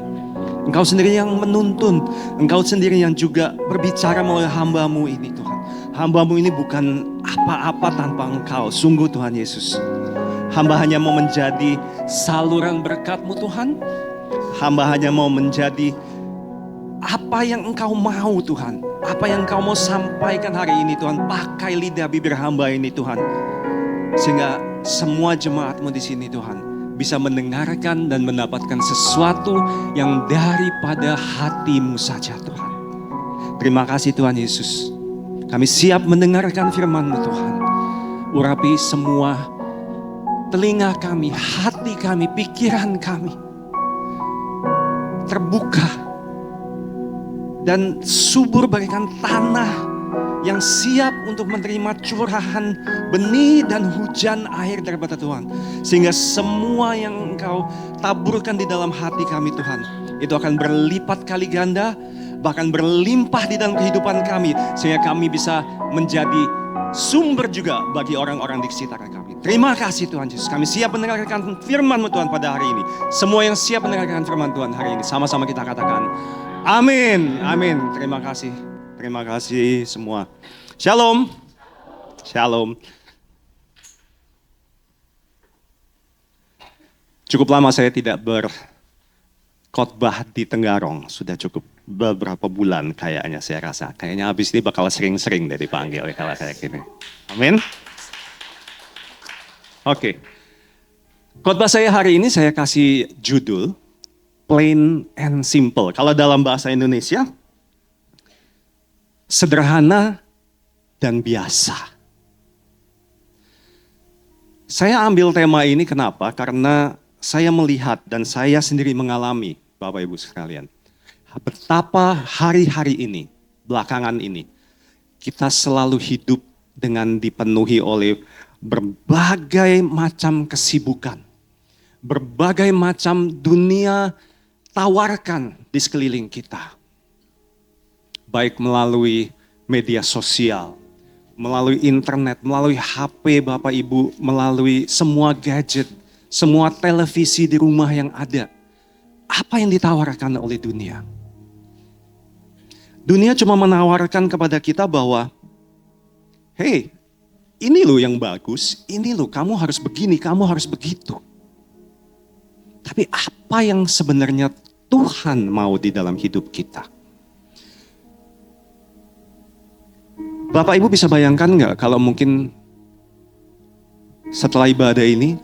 Engkau sendiri yang menuntun. Engkau sendiri yang juga berbicara melalui hamba-Mu ini Tuhan. Hamba-Mu ini bukan apa-apa tanpa Engkau. Sungguh Tuhan Yesus. Hamba hanya mau menjadi saluran berkat-Mu Tuhan. Hamba hanya mau menjadi apa yang Engkau mau Tuhan. Apa yang Engkau mau sampaikan hari ini Tuhan. Pakai lidah bibir hamba ini Tuhan. Sehingga semua jemaat-Mu di sini Tuhan bisa mendengarkan dan mendapatkan sesuatu yang daripada hati-Mu saja Tuhan. Terima kasih Tuhan Yesus. Kami siap mendengarkan firman-Mu Tuhan. Urapi semua telinga kami, hati kami, pikiran kami terbuka dan subur bagaikan tanah yang siap untuk menerima curahan benih dan hujan air daripada Tuhan. Sehingga semua yang Engkau taburkan di dalam hati kami Tuhan, itu akan berlipat kali ganda, bahkan berlimpah di dalam kehidupan kami. Sehingga kami bisa menjadi sumber juga bagi orang-orang di sekitar kami. Terima kasih Tuhan Yesus. Kami siap mendengarkan firman-Mu Tuhan pada hari ini. Semua yang siap mendengarkan firman Tuhan hari ini, sama-sama kita katakan amin, amin. Terima kasih. Terima kasih semua. Shalom. Shalom. Cukup lama saya tidak berkhotbah di Tenggarong. Sudah cukup beberapa bulan kayaknya saya rasa. Kayaknya habis ini bakal sering-sering deh dipanggil kalau kayak gini. Amin. Oke. Khotbah saya hari ini saya kasih judul Plain and Simple. Kalau dalam bahasa Indonesia, sederhana dan biasa. Saya ambil tema ini kenapa? Karena saya melihat dan saya sendiri mengalami, Bapak Ibu sekalian, betapa hari-hari ini, belakangan ini, kita selalu hidup dengan dipenuhi oleh berbagai macam kesibukan. Berbagai macam dunia tawarkan di sekeliling kita. Baik melalui media sosial, melalui internet, melalui HP Bapak Ibu, melalui semua gadget, semua televisi di rumah yang ada. Apa yang ditawarkan oleh dunia? Dunia cuma menawarkan kepada kita bahwa, hey, ini loh yang bagus, ini loh kamu harus begini, kamu harus begitu. Tapi apa yang sebenarnya Tuhan mau di dalam hidup kita? Bapak Ibu bisa bayangkan nggak kalau mungkin setelah ibadah ini,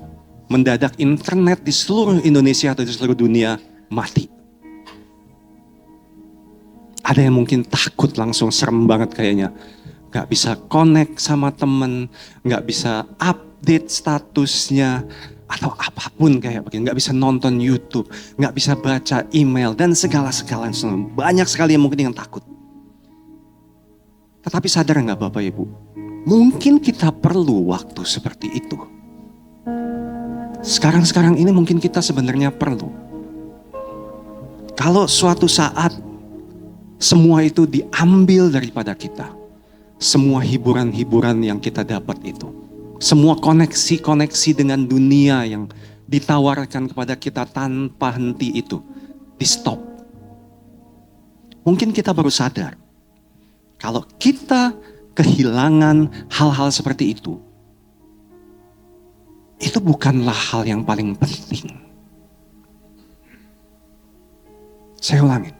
mendadak internet di seluruh Indonesia atau di seluruh dunia mati. Ada yang mungkin takut langsung, serem banget kayaknya. Gak bisa connect sama temen, gak bisa update statusnya, atau apapun kayak begini. Gak bisa nonton YouTube, gak bisa baca email, dan segala-segala. Banyak sekali yang mungkin yang takut. Tetapi sadar gak Bapak Ibu? Mungkin kita perlu waktu seperti itu. Sekarang ini mungkin kita sebenarnya perlu. Kalau suatu saat semua itu diambil daripada kita. Semua hiburan-hiburan yang kita dapat itu. Semua koneksi-koneksi dengan dunia yang ditawarkan kepada kita tanpa henti itu. Di stop. Mungkin kita baru sadar. Kalau kita kehilangan hal-hal seperti itu bukanlah hal yang paling penting. Saya ulangi.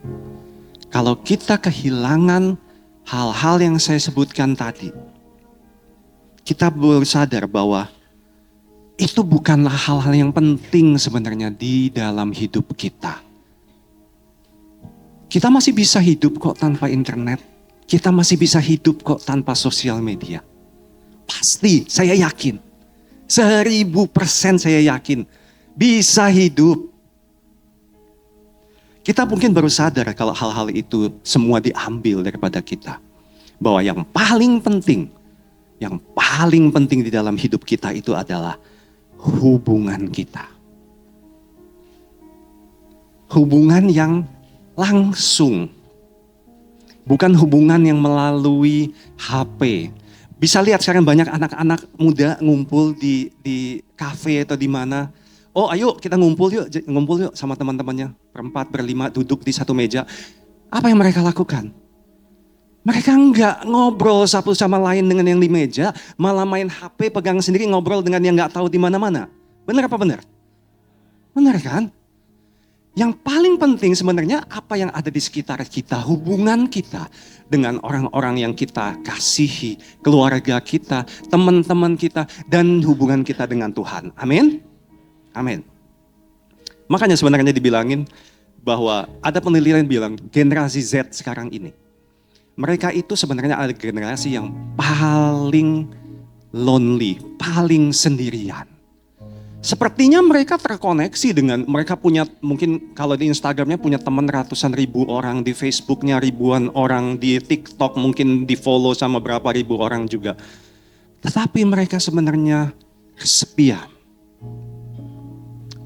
Kalau kita kehilangan hal-hal yang saya sebutkan tadi, kita bersadar bahwa itu bukanlah hal-hal yang penting sebenarnya di dalam hidup kita. Kita masih bisa hidup kok tanpa internet. Kita masih bisa hidup kok tanpa sosial media. Pasti, saya yakin. 1000% saya yakin. Bisa hidup. Kita mungkin baru sadar kalau hal-hal itu semua diambil daripada kita. Bahwa yang paling penting di dalam hidup kita itu adalah hubungan kita. Hubungan yang langsung. Bukan hubungan yang melalui HP. Bisa lihat sekarang banyak anak-anak muda ngumpul di kafe atau di mana. Oh ayo kita ngumpul yuk sama teman-temannya. Berempat, berlima duduk di satu meja. Apa yang mereka lakukan? Mereka enggak ngobrol satu sama lain dengan yang di meja. Malah main HP, pegang sendiri ngobrol dengan yang enggak tahu di mana-mana. Benar apa benar? Benar kan? Yang paling penting sebenarnya apa yang ada di sekitar kita, hubungan kita dengan orang-orang yang kita kasihi, keluarga kita, teman-teman kita, dan hubungan kita dengan Tuhan. Amin? Amin. Makanya sebenarnya dibilangin bahwa ada penelitian yang bilang generasi Z sekarang ini, mereka itu sebenarnya ada generasi yang paling lonely, paling sendirian. Sepertinya mereka terkoneksi dengan, mereka punya mungkin kalau di Instagramnya punya teman ratusan ribu orang, di Facebooknya ribuan orang, di TikTok mungkin di follow sama berapa ribu orang juga. Tetapi mereka sebenarnya kesepian.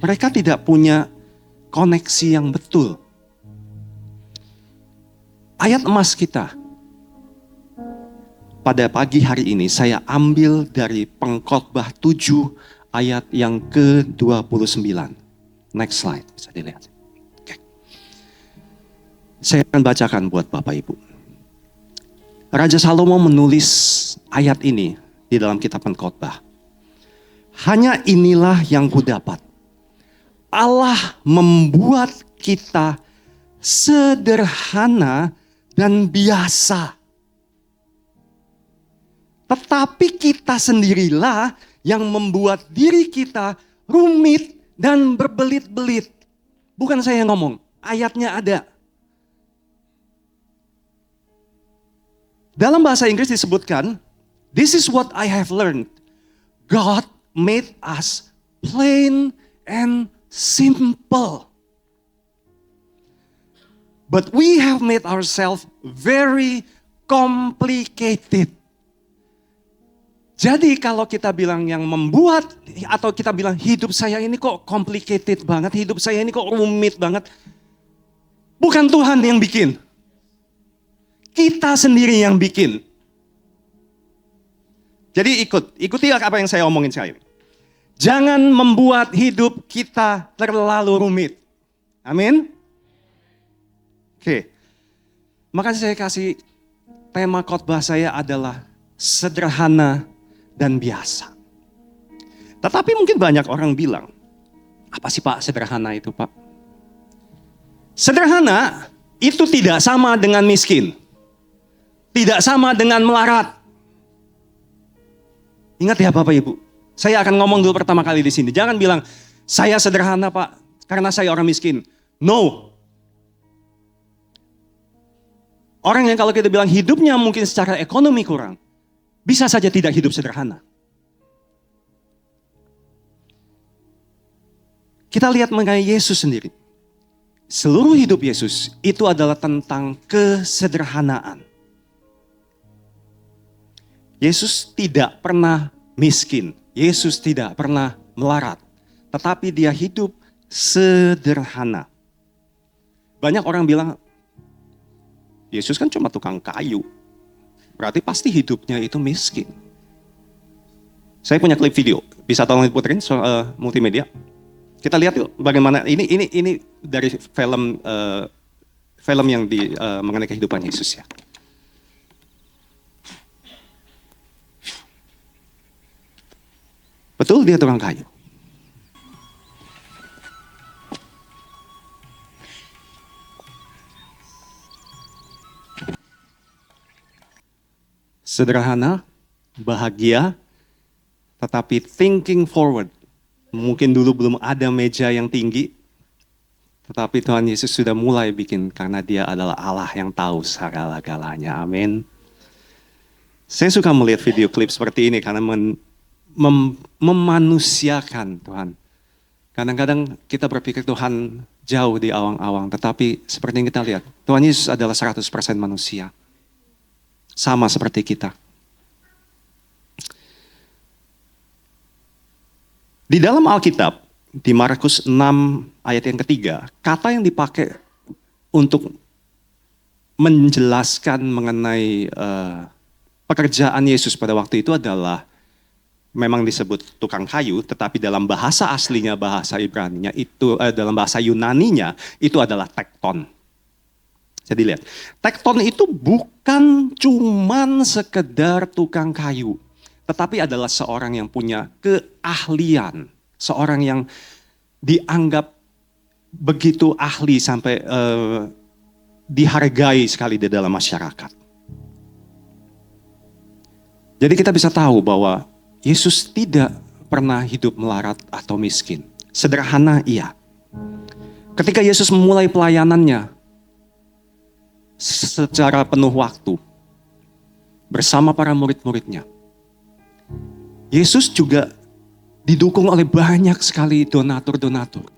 Mereka tidak punya koneksi yang betul. Ayat emas kita pada pagi hari ini saya ambil dari Pengkhotbah 7 ayat yang ke-29. Next slide, bisa dilihat. Oke. Saya akan bacakan buat Bapak Ibu. Raja Salomo menulis ayat ini di dalam kitab Pengkhotbah. Hanya inilah yang kudapat. Allah membuat kita sederhana dan biasa. Tetapi kita sendirilah yang membuat diri kita rumit dan berbelit-belit. Bukan saya yang ngomong, ayatnya ada. Dalam bahasa Inggris disebutkan, this is what I have learned. God made us plain and simple. But we have made ourselves very complicated. Jadi kalau kita bilang yang membuat, atau kita bilang hidup saya ini kok complicated banget, hidup saya ini kok rumit banget. Bukan Tuhan yang bikin. Kita sendiri yang bikin. Jadi ikuti apa yang saya omongin sekarang ini. Jangan membuat hidup kita terlalu rumit. Amin? Oke. Maka saya kasih tema khotbah saya adalah sederhana dan biasa. Tetapi mungkin banyak orang bilang, apa sih Pak sederhana itu Pak? Sederhana itu tidak sama dengan miskin. Tidak sama dengan melarat. Ingat ya Bapak Ibu, saya akan ngomong dulu pertama kali di sini. Jangan bilang, saya sederhana Pak, karena saya orang miskin. No. Orang yang kalau kita bilang hidupnya mungkin secara ekonomi kurang, bisa saja tidak hidup sederhana. Kita lihat mengenai Yesus sendiri. Seluruh hidup Yesus itu adalah tentang kesederhanaan. Yesus tidak pernah miskin. Yesus tidak pernah melarat. Tetapi dia hidup sederhana. Banyak orang bilang, Yesus kan cuma tukang kayu. Berarti pasti hidupnya itu miskin. Saya punya klip video, bisa tolong diputerin multimedia. Kita lihat yuk bagaimana ini dari film yang mengenai kehidupan Yesus ya. Betul dia tukang kayu. sederhana, bahagia, tetapi thinking forward. Mungkin dulu belum ada meja yang tinggi, tetapi Tuhan Yesus sudah mulai bikin karena Dia adalah Allah yang tahu segala-galanya. Amin. Saya suka melihat video klip seperti ini karena memanusiakan Tuhan. Kadang-kadang kita berpikir Tuhan jauh di awang-awang, tetapi seperti yang kita lihat, Tuhan Yesus adalah 100% manusia. Sama seperti kita. Di dalam Alkitab, di Markus 6 ayat yang ketiga, kata yang dipakai untuk menjelaskan mengenai pekerjaan Yesus pada waktu itu adalah memang disebut tukang kayu, tetapi dalam bahasa aslinya, bahasa Ibraninya itu, dalam bahasa Yunaninya itu adalah tekton. Jadi lihat, tekton itu bukan cuman sekedar tukang kayu, tetapi adalah seorang yang punya keahlian, seorang yang dianggap begitu ahli sampai dihargai sekali di dalam masyarakat. Jadi kita bisa tahu bahwa Yesus tidak pernah hidup melarat atau miskin. Sederhana iya. Ketika Yesus memulai pelayanannya secara penuh waktu bersama para murid-muridnya, Yesus juga didukung oleh banyak sekali donatur-donatur.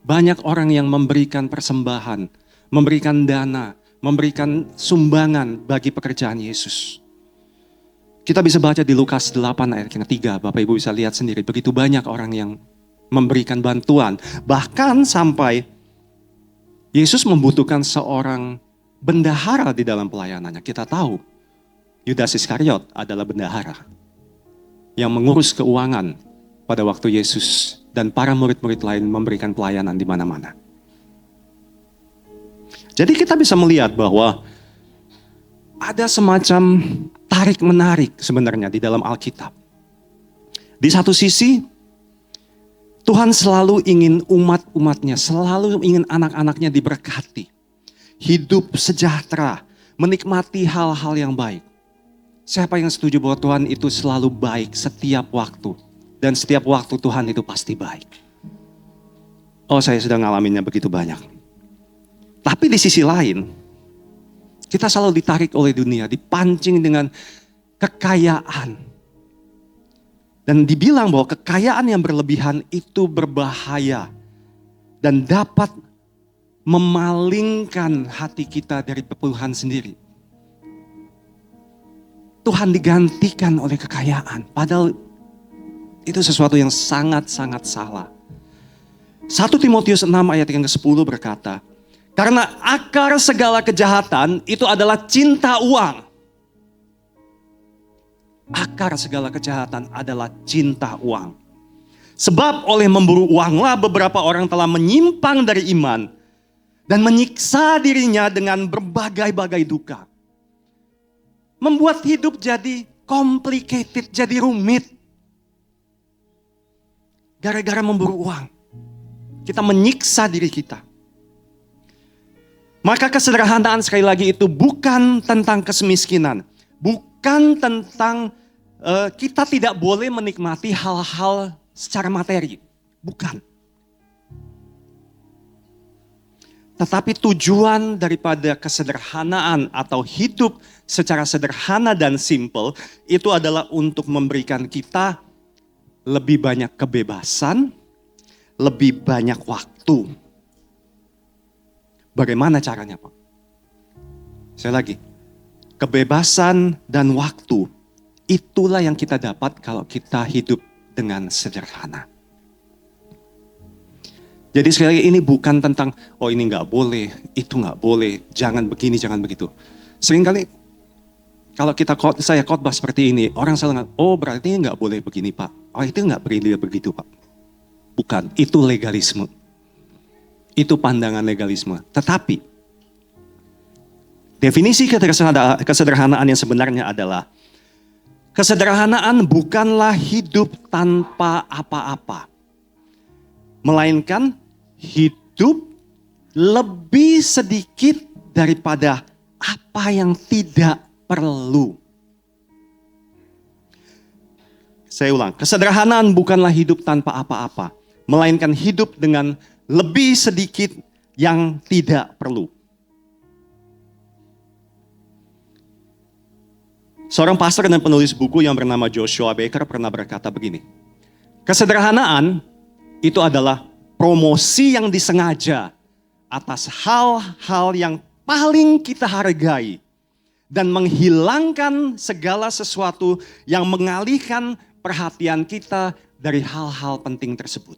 Banyak orang yang memberikan persembahan, memberikan dana, memberikan sumbangan bagi pekerjaan Yesus. Kita bisa baca di Lukas 8 ayat yang ketiga, Bapak Ibu bisa lihat sendiri, begitu banyak orang yang memberikan bantuan. Bahkan sampai Yesus membutuhkan seorang bendahara di dalam pelayanannya. Kita tahu Yudas Iskariot adalah bendahara yang mengurus keuangan pada waktu Yesus dan para murid-murid lain memberikan pelayanan di mana-mana. Jadi kita bisa melihat bahwa ada semacam tarik-menarik sebenarnya di dalam Alkitab. Di satu sisi, Tuhan selalu ingin umat-umatnya, selalu ingin anak-anaknya diberkati. Hidup sejahtera, menikmati hal-hal yang baik. Siapa yang setuju bahwa Tuhan itu selalu baik setiap waktu? Dan setiap waktu Tuhan itu pasti baik. Oh, saya sudah ngalaminnya begitu banyak. Tapi di sisi lain, kita selalu ditarik oleh dunia, dipancing dengan kekayaan. Dan dibilang bahwa kekayaan yang berlebihan itu berbahaya. Dan dapat memalingkan hati kita dari Tuhan sendiri. Tuhan digantikan oleh kekayaan. Padahal itu sesuatu yang sangat-sangat salah. 1 Timotius 6 ayat yang ke-10 berkata, karena akar segala kejahatan itu adalah cinta uang. Akar segala kejahatan adalah cinta uang. Sebab oleh memburu uanglah beberapa orang telah menyimpang dari iman dan menyiksa dirinya dengan berbagai-bagai duka. Membuat hidup jadi complicated, jadi rumit. Gara-gara memburu uang. Kita menyiksa diri kita. Maka kesederhanaan sekali lagi itu bukan tentang kesemiskinan. Bukan tentang kita tidak boleh menikmati hal-hal secara materi. Bukan. Tetapi tujuan daripada kesederhanaan atau hidup secara sederhana dan simple itu adalah untuk memberikan kita lebih banyak kebebasan, lebih banyak waktu. Bagaimana caranya, Pak? Saya lagi, kebebasan dan waktu, itulah yang kita dapat kalau kita hidup dengan sederhana. Jadi sekali lagi ini bukan tentang, oh ini nggak boleh, itu nggak boleh, jangan begini, jangan begitu. Seringkali kalau saya khotbah seperti ini, orang selalu ngomong, oh berarti nggak boleh begini, Pak. Oh itu nggak boleh begitu, Pak. Bukan, itu legalisme. Itu pandangan legalisme. Tetapi definisi kesederhanaan yang sebenarnya adalah kesederhanaan bukanlah hidup tanpa apa-apa. Melainkan hidup lebih sedikit daripada apa yang tidak perlu. Saya ulang, kesederhanaan bukanlah hidup tanpa apa-apa, melainkan hidup dengan lebih sedikit yang tidak perlu. Seorang pastor dan penulis buku yang bernama Joshua Baker pernah berkata begini, kesederhanaan itu adalah promosi yang disengaja atas hal-hal yang paling kita hargai dan menghilangkan segala sesuatu yang mengalihkan perhatian kita dari hal-hal penting tersebut.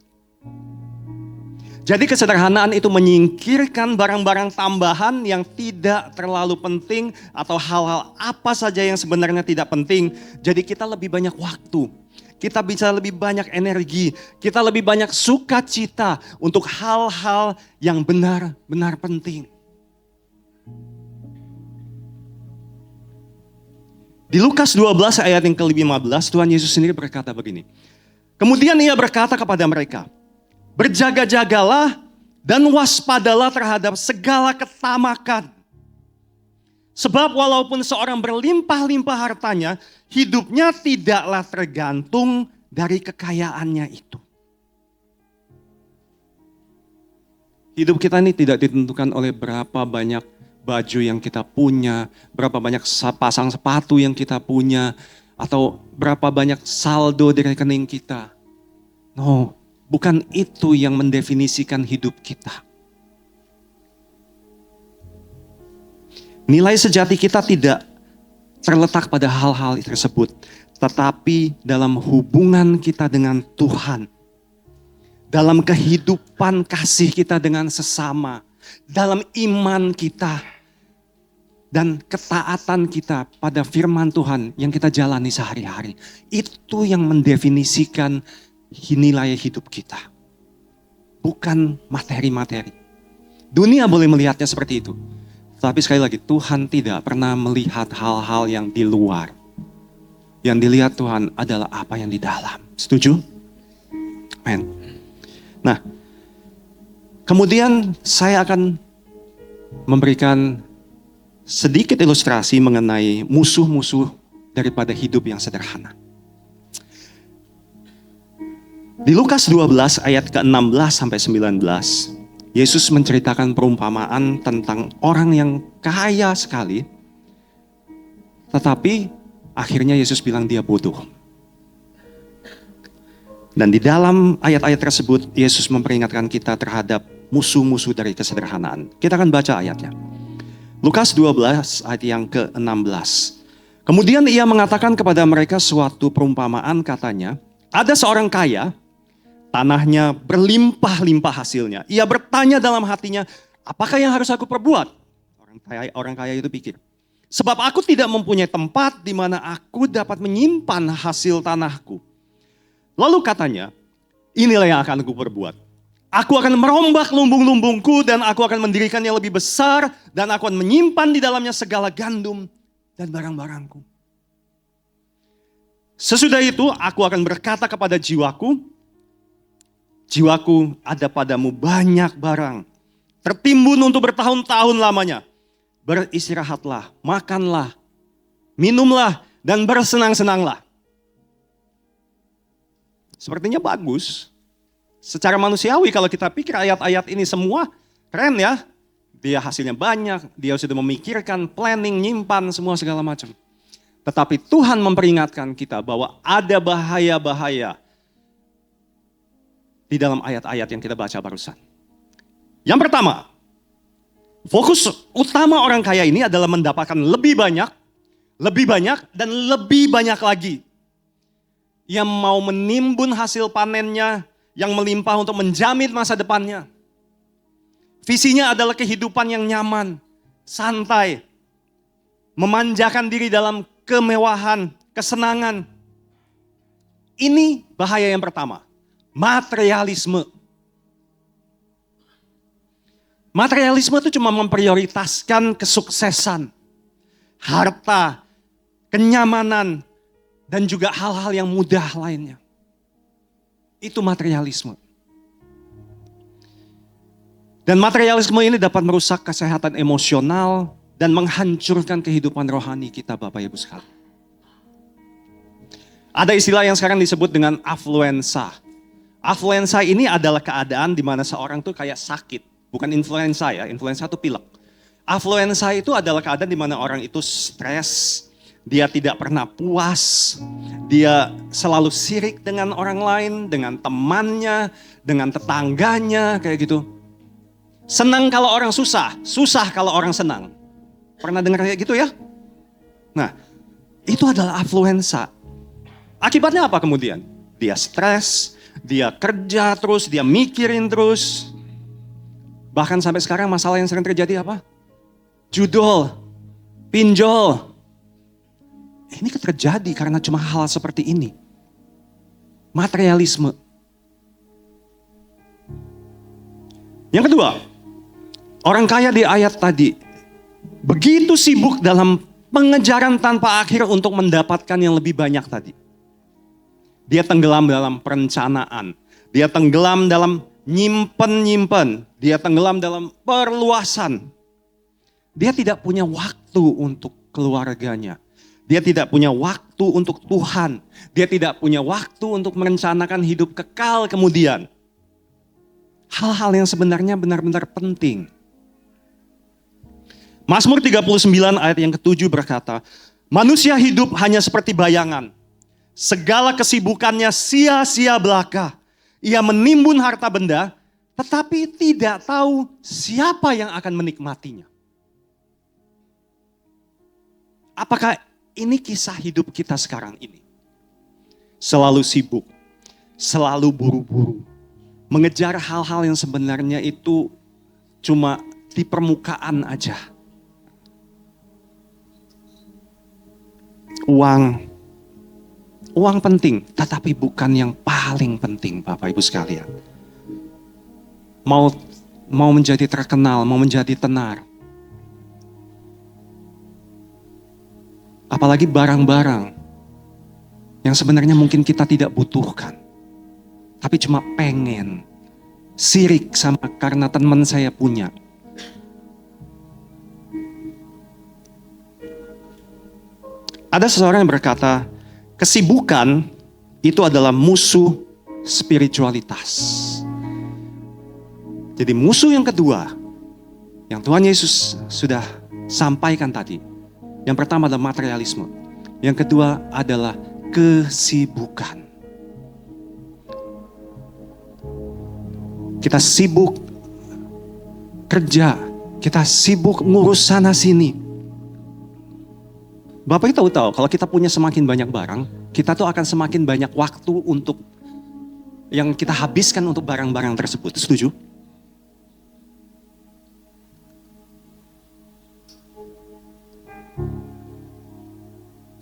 Jadi kesederhanaan itu menyingkirkan barang-barang tambahan yang tidak terlalu penting atau hal-hal apa saja yang sebenarnya tidak penting. Jadi kita lebih banyak waktu, kita bisa lebih banyak energi, kita lebih banyak sukacita untuk hal-hal yang benar-benar penting. Di Lukas 12 ayat yang ke-15 Tuhan Yesus sendiri berkata begini. Kemudian ia berkata kepada mereka, berjaga-jagalah dan waspadalah terhadap segala ketamakan. Sebab walaupun seorang berlimpah-limpah hartanya, hidupnya tidaklah tergantung dari kekayaannya itu. Hidup kita ini tidak ditentukan oleh berapa banyak baju yang kita punya, berapa banyak pasang sepatu yang kita punya, atau berapa banyak saldo di rekening kita. No. Bukan itu yang mendefinisikan hidup kita. Nilai sejati kita tidak terletak pada hal-hal tersebut, tetapi dalam hubungan kita dengan Tuhan, dalam kehidupan kasih kita dengan sesama, dalam iman kita, dan ketaatan kita pada firman Tuhan yang kita jalani sehari-hari. Itu yang mendefinisikan nilai hidup kita. Bukan materi-materi. Dunia boleh melihatnya seperti itu. Tapi sekali lagi, Tuhan tidak pernah melihat hal-hal yang di luar. Yang dilihat Tuhan adalah apa yang di dalam. Setuju? Amen. Nah, kemudian saya akan memberikan sedikit ilustrasi mengenai musuh-musuh daripada hidup yang sederhana. Di Lukas 12 ayat ke-16 sampai 19, Yesus menceritakan perumpamaan tentang orang yang kaya sekali, tetapi akhirnya Yesus bilang dia bodoh. Dan di dalam ayat-ayat tersebut, Yesus memperingatkan kita terhadap musuh-musuh dari kesederhanaan. Kita akan baca ayatnya. Lukas 12 ayat yang ke-16. Kemudian ia mengatakan kepada mereka suatu perumpamaan, katanya, ada seorang kaya, tanahnya berlimpah-limpah hasilnya. Ia bertanya dalam hatinya, apakah yang harus aku perbuat? Orang kaya itu pikir, sebab aku tidak mempunyai tempat di mana aku dapat menyimpan hasil tanahku. Lalu katanya, inilah yang akan aku perbuat. Aku akan merombak lumbung-lumbungku dan aku akan mendirikan yang lebih besar dan aku akan menyimpan di dalamnya segala gandum dan barang-barangku. Sesudah itu aku akan berkata kepada jiwaku, jiwaku, ada padamu banyak barang, tertimbun untuk bertahun-tahun lamanya. Beristirahatlah, makanlah, minumlah, dan bersenang-senanglah. Sepertinya bagus. Secara manusiawi kalau kita pikir ayat-ayat ini semua keren ya. Dia hasilnya banyak, dia sudah memikirkan, planning, nyimpan, semua segala macam. Tetapi Tuhan memperingatkan kita bahwa ada bahaya-bahaya di dalam ayat-ayat yang kita baca barusan. Yang pertama, fokus utama orang kaya ini adalah mendapatkan lebih banyak, dan lebih banyak lagi. Ia mau menimbun hasil panennya yang melimpah untuk menjamin masa depannya. Visinya adalah kehidupan yang nyaman, santai, memanjakan diri dalam kemewahan, kesenangan. Ini bahaya yang pertama. Materialisme. Materialisme itu cuma memprioritaskan kesuksesan, harta, kenyamanan, dan juga hal-hal yang mudah lainnya. Itu materialisme. Dan materialisme ini dapat merusak kesehatan emosional dan menghancurkan kehidupan rohani kita, Bapak Ibu sekalian. Ada istilah yang sekarang disebut dengan afluensa. Afluensa ini adalah keadaan di mana seorang tuh kayak sakit. Bukan influenza ya, influenza itu pilek. Afluensa itu adalah keadaan di mana orang itu stres, dia tidak pernah puas, dia selalu sirik dengan orang lain, dengan temannya, dengan tetangganya, kayak gitu. Senang kalau orang susah, susah kalau orang senang. Pernah dengar kayak gitu ya? Nah, itu adalah afluensa. Akibatnya apa kemudian? Dia stres, dia kerja terus, dia mikirin terus. Bahkan sampai sekarang masalah yang sering terjadi apa? Judul, pinjol. Ini terjadi karena cuma hal seperti ini. Materialisme. Yang kedua, orang kaya di ayat tadi begitu sibuk dalam pengejaran tanpa akhir untuk mendapatkan yang lebih banyak tadi. Dia tenggelam dalam perencanaan. Dia tenggelam dalam nyimpen. Dia tenggelam dalam perluasan. Dia tidak punya waktu untuk keluarganya. Dia tidak punya waktu untuk Tuhan. Dia tidak punya waktu untuk merencanakan hidup kekal kemudian. Hal-hal yang sebenarnya benar-benar penting. Mazmur 39 ayat yang ke-7 berkata, manusia hidup hanya seperti bayangan. Segala kesibukannya sia-sia belaka. Ia menimbun harta benda, tetapi tidak tahu siapa yang akan menikmatinya. Apakah ini kisah hidup kita sekarang ini? Selalu sibuk, selalu buru-buru, mengejar hal-hal yang sebenarnya itu cuma di permukaan aja. Uang penting, tetapi bukan yang paling penting, Bapak Ibu sekalian. Mau menjadi terkenal, mau menjadi tenar. Apalagi barang-barang yang sebenarnya mungkin kita tidak butuhkan. Tapi cuma pengen. Sirik sama karena teman saya punya. Ada seseorang yang berkata, kesibukan itu adalah musuh spiritualitas. Jadi musuh yang kedua, yang Tuhan Yesus sudah sampaikan tadi. Yang pertama adalah materialisme. Yang kedua adalah kesibukan. Kita sibuk kerja, kita sibuk ngurus sana sini. Bapak tahu kalau kita punya semakin banyak barang, kita tuh akan semakin banyak waktu untuk yang kita habiskan untuk barang-barang tersebut. Setuju?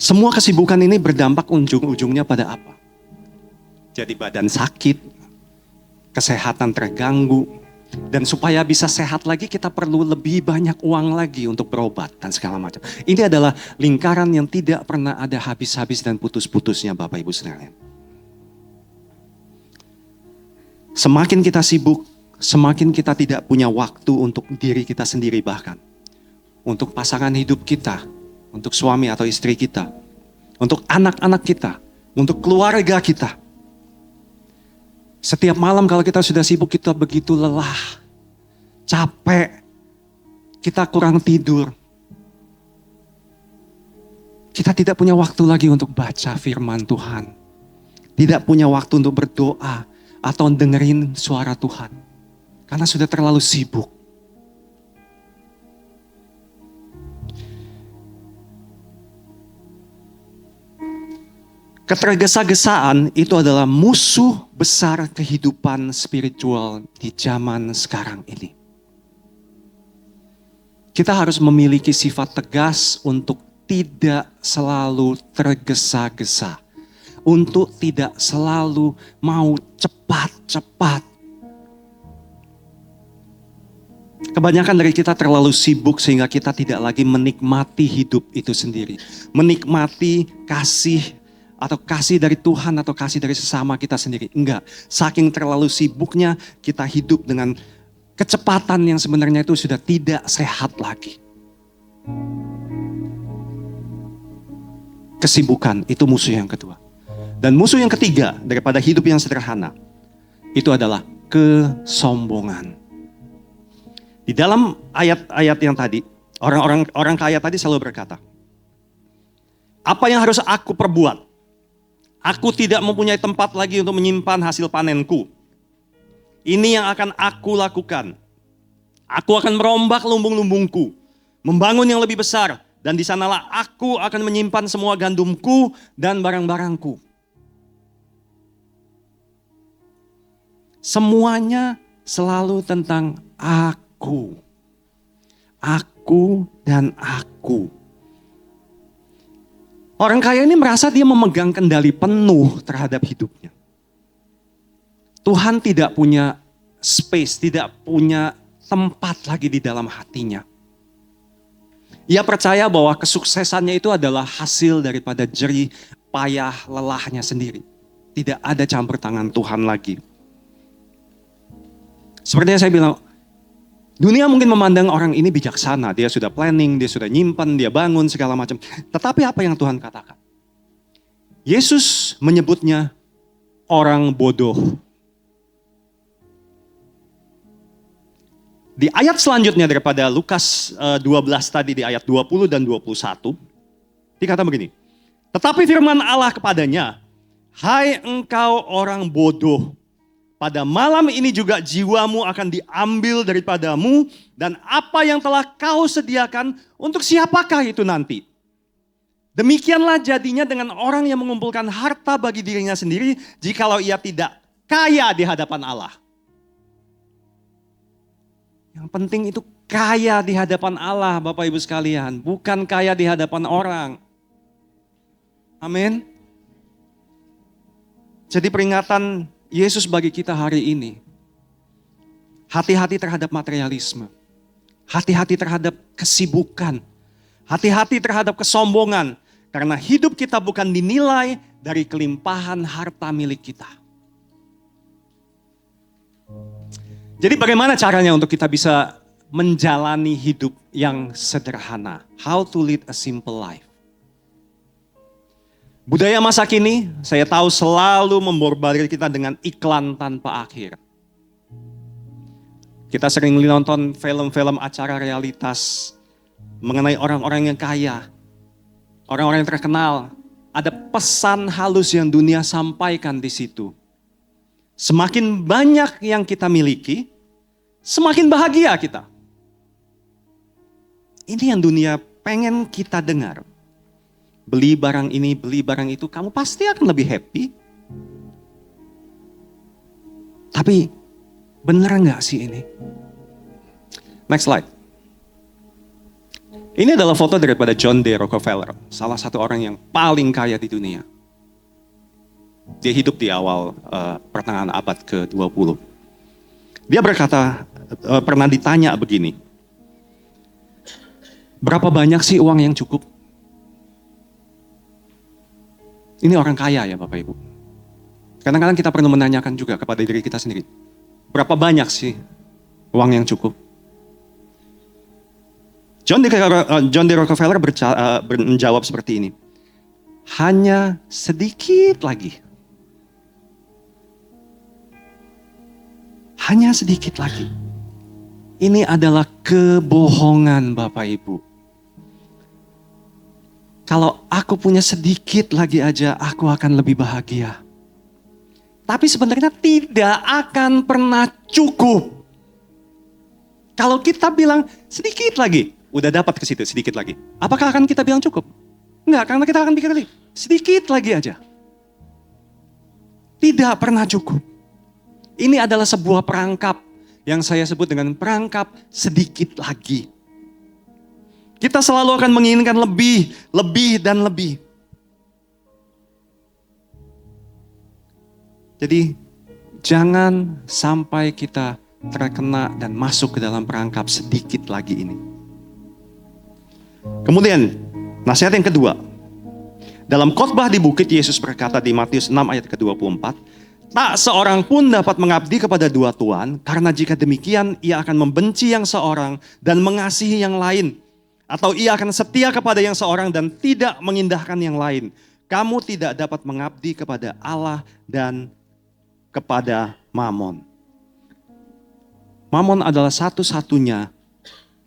Semua kesibukan ini berdampak ujung-ujungnya pada apa? Jadi badan sakit, kesehatan terganggu, dan supaya bisa sehat lagi kita perlu lebih banyak uang lagi untuk berobat dan segala macam. Ini adalah lingkaran yang tidak pernah ada habis-habis dan putus-putusnya Bapak Ibu sekalian. Semakin kita sibuk, semakin kita tidak punya waktu untuk diri kita sendiri bahkan. Untuk pasangan hidup kita, untuk suami atau istri kita, untuk anak-anak kita, untuk keluarga kita. Setiap malam kalau kita sudah sibuk, kita begitu lelah, capek, kita kurang tidur. Kita tidak punya waktu lagi untuk baca firman Tuhan. Tidak punya waktu untuk berdoa atau dengerin suara Tuhan. Karena sudah terlalu sibuk. Ketergesa-gesaan itu adalah musuh besar kehidupan spiritual di zaman sekarang ini. Kita harus memiliki sifat tegas untuk tidak selalu tergesa-gesa. Untuk tidak selalu mau cepat-cepat. Kebanyakan dari kita terlalu sibuk sehingga kita tidak lagi menikmati hidup itu sendiri. Menikmati kasih atau kasih dari Tuhan atau kasih dari sesama kita sendiri. Enggak, saking terlalu sibuknya kita hidup dengan kecepatan yang sebenarnya itu sudah tidak sehat lagi. Kesibukan itu musuh yang kedua. Dan musuh yang ketiga daripada hidup yang sederhana, itu adalah kesombongan. Di dalam ayat-ayat yang tadi, orang kaya tadi selalu berkata, apa yang harus aku perbuat? Aku tidak mempunyai tempat lagi untuk menyimpan hasil panenku. Ini yang akan aku lakukan. Aku akan merombak lumbung-lumbungku, membangun yang lebih besar, dan di sanalah aku akan menyimpan semua gandumku dan barang-barangku. Semuanya selalu tentang aku. Aku dan aku. Orang kaya ini merasa dia memegang kendali penuh terhadap hidupnya. Tuhan tidak punya space, tidak punya tempat lagi di dalam hatinya. Ia percaya bahwa kesuksesannya itu adalah hasil daripada jerih payah lelahnya sendiri. Tidak ada campur tangan Tuhan lagi. Seperti yang saya bilang, dunia mungkin memandang orang ini bijaksana. Dia sudah planning, dia sudah nyimpan, dia bangun segala macam. Tetapi apa yang Tuhan katakan? Yesus menyebutnya orang bodoh. Di ayat selanjutnya daripada Lukas 12 tadi di ayat 20 dan 21. Dikata begini. Tetapi firman Allah kepadanya, hai engkau orang bodoh. Pada malam ini juga jiwamu akan diambil daripadamu, dan apa yang telah kau sediakan untuk siapakah itu nanti? Demikianlah jadinya dengan orang yang mengumpulkan harta bagi dirinya sendiri, jikalau ia tidak kaya di hadapan Allah. Yang penting itu kaya di hadapan Allah, Bapak Ibu sekalian, bukan kaya di hadapan orang. Amin. Jadi peringatan Yesus bagi kita hari ini, hati-hati terhadap materialisme, hati-hati terhadap kesibukan, hati-hati terhadap kesombongan, karena hidup kita bukan dinilai dari kelimpahan harta milik kita. Jadi bagaimana caranya untuk kita bisa menjalani hidup yang sederhana? How to lead a simple life? Budaya masa kini, saya tahu selalu membombardir kita dengan iklan tanpa akhir. Kita sering nonton film-film acara realitas mengenai orang-orang yang kaya, orang-orang yang terkenal. Ada pesan halus yang dunia sampaikan di situ. Semakin banyak yang kita miliki, semakin bahagia kita. Ini yang dunia pengen kita dengar. Beli barang ini, beli barang itu, kamu pasti akan lebih happy. Tapi bener gak sih ini? Next slide. Ini adalah foto daripada John D. Rockefeller, salah satu orang yang paling kaya di dunia. Dia hidup di awal pertengahan abad ke-20. Dia berkata, pernah ditanya begini, berapa banyak sih uang yang cukup? Ini orang kaya ya Bapak Ibu. Kadang-kadang kita perlu menanyakan juga kepada diri kita sendiri. Berapa banyak sih uang yang cukup? John D. Rockefeller menjawab seperti ini. Hanya sedikit lagi. Hanya sedikit lagi. Ini adalah kebohongan Bapak Ibu. Kalau aku punya sedikit lagi aja, aku akan lebih bahagia. Tapi sebenarnya tidak akan pernah cukup. Kalau kita bilang sedikit lagi, udah dapat ke situ sedikit lagi. Apakah akan kita bilang cukup? Enggak, karena kita akan pikir lagi, sedikit lagi aja. Tidak pernah cukup. Ini adalah sebuah perangkap yang saya sebut dengan perangkap sedikit lagi. Kita selalu akan menginginkan lebih, lebih, dan lebih. Jadi jangan sampai kita terkena dan masuk ke dalam perangkap sedikit lagi ini. Kemudian nasihat yang kedua. Dalam khotbah di bukit Yesus berkata di Matius 6 ayat ke-24. Tak seorang pun dapat mengabdi kepada dua tuan, karena jika demikian ia akan membenci yang seorang dan mengasihi yang lain. Atau ia akan setia kepada yang seorang dan tidak mengindahkan yang lain. kamu tidak dapat mengabdi kepada Allah dan kepada Mamon. Mamon adalah satu-satunya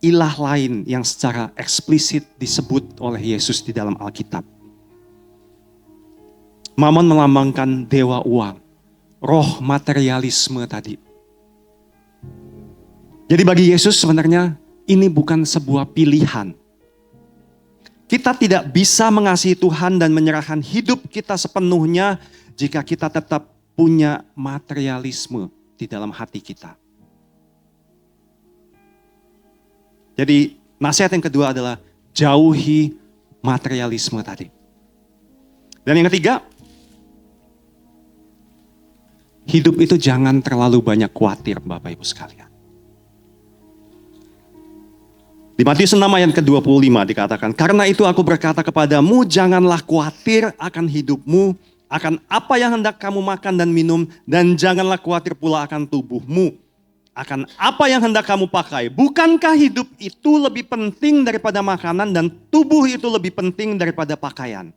ilah lain yang secara eksplisit disebut oleh Yesus di dalam Alkitab. Mamon melambangkan dewa uang, roh materialisme tadi. Jadi bagi Yesus sebenarnya ini bukan sebuah pilihan. Kita tidak bisa mengasihi Tuhan dan menyerahkan hidup kita sepenuhnya jika kita tetap punya materialisme di dalam hati kita. Jadi nasihat yang kedua adalah jauhi materialisme tadi. Dan yang ketiga, hidup itu jangan terlalu banyak khawatir, Bapak Ibu sekalian. Di Matius 6 ayat ke-25 dikatakan, karena itu aku berkata kepadamu, janganlah khawatir akan hidupmu, akan apa yang hendak kamu makan dan minum, dan janganlah khawatir pula akan tubuhmu, akan apa yang hendak kamu pakai. Bukankah hidup itu lebih penting daripada makanan dan tubuh itu lebih penting daripada pakaian?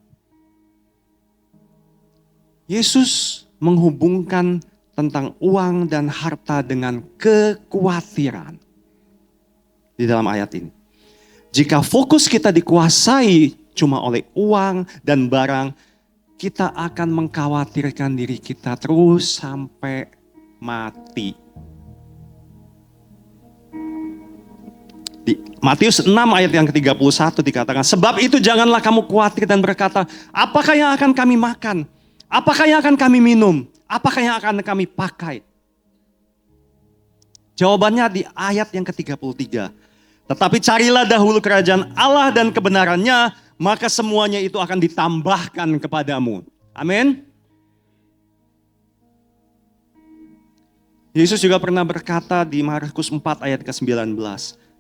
Yesus menghubungkan tentang uang dan harta dengan kekhawatiran di dalam ayat ini. Jika fokus kita dikuasai cuma oleh uang dan barang, kita akan mengkhawatirkan diri kita terus sampai mati. Di Matius 6 ayat yang ke-31 dikatakan, sebab itu janganlah kamu khawatir dan berkata, apakah yang akan kami makan? Apakah yang akan kami minum? Apakah yang akan kami pakai? Jawabannya di ayat yang ke-33. Tetapi carilah dahulu kerajaan Allah dan kebenarannya, maka semuanya itu akan ditambahkan kepadamu. Amin. Yesus juga pernah berkata di Markus 4 ayat ke-19.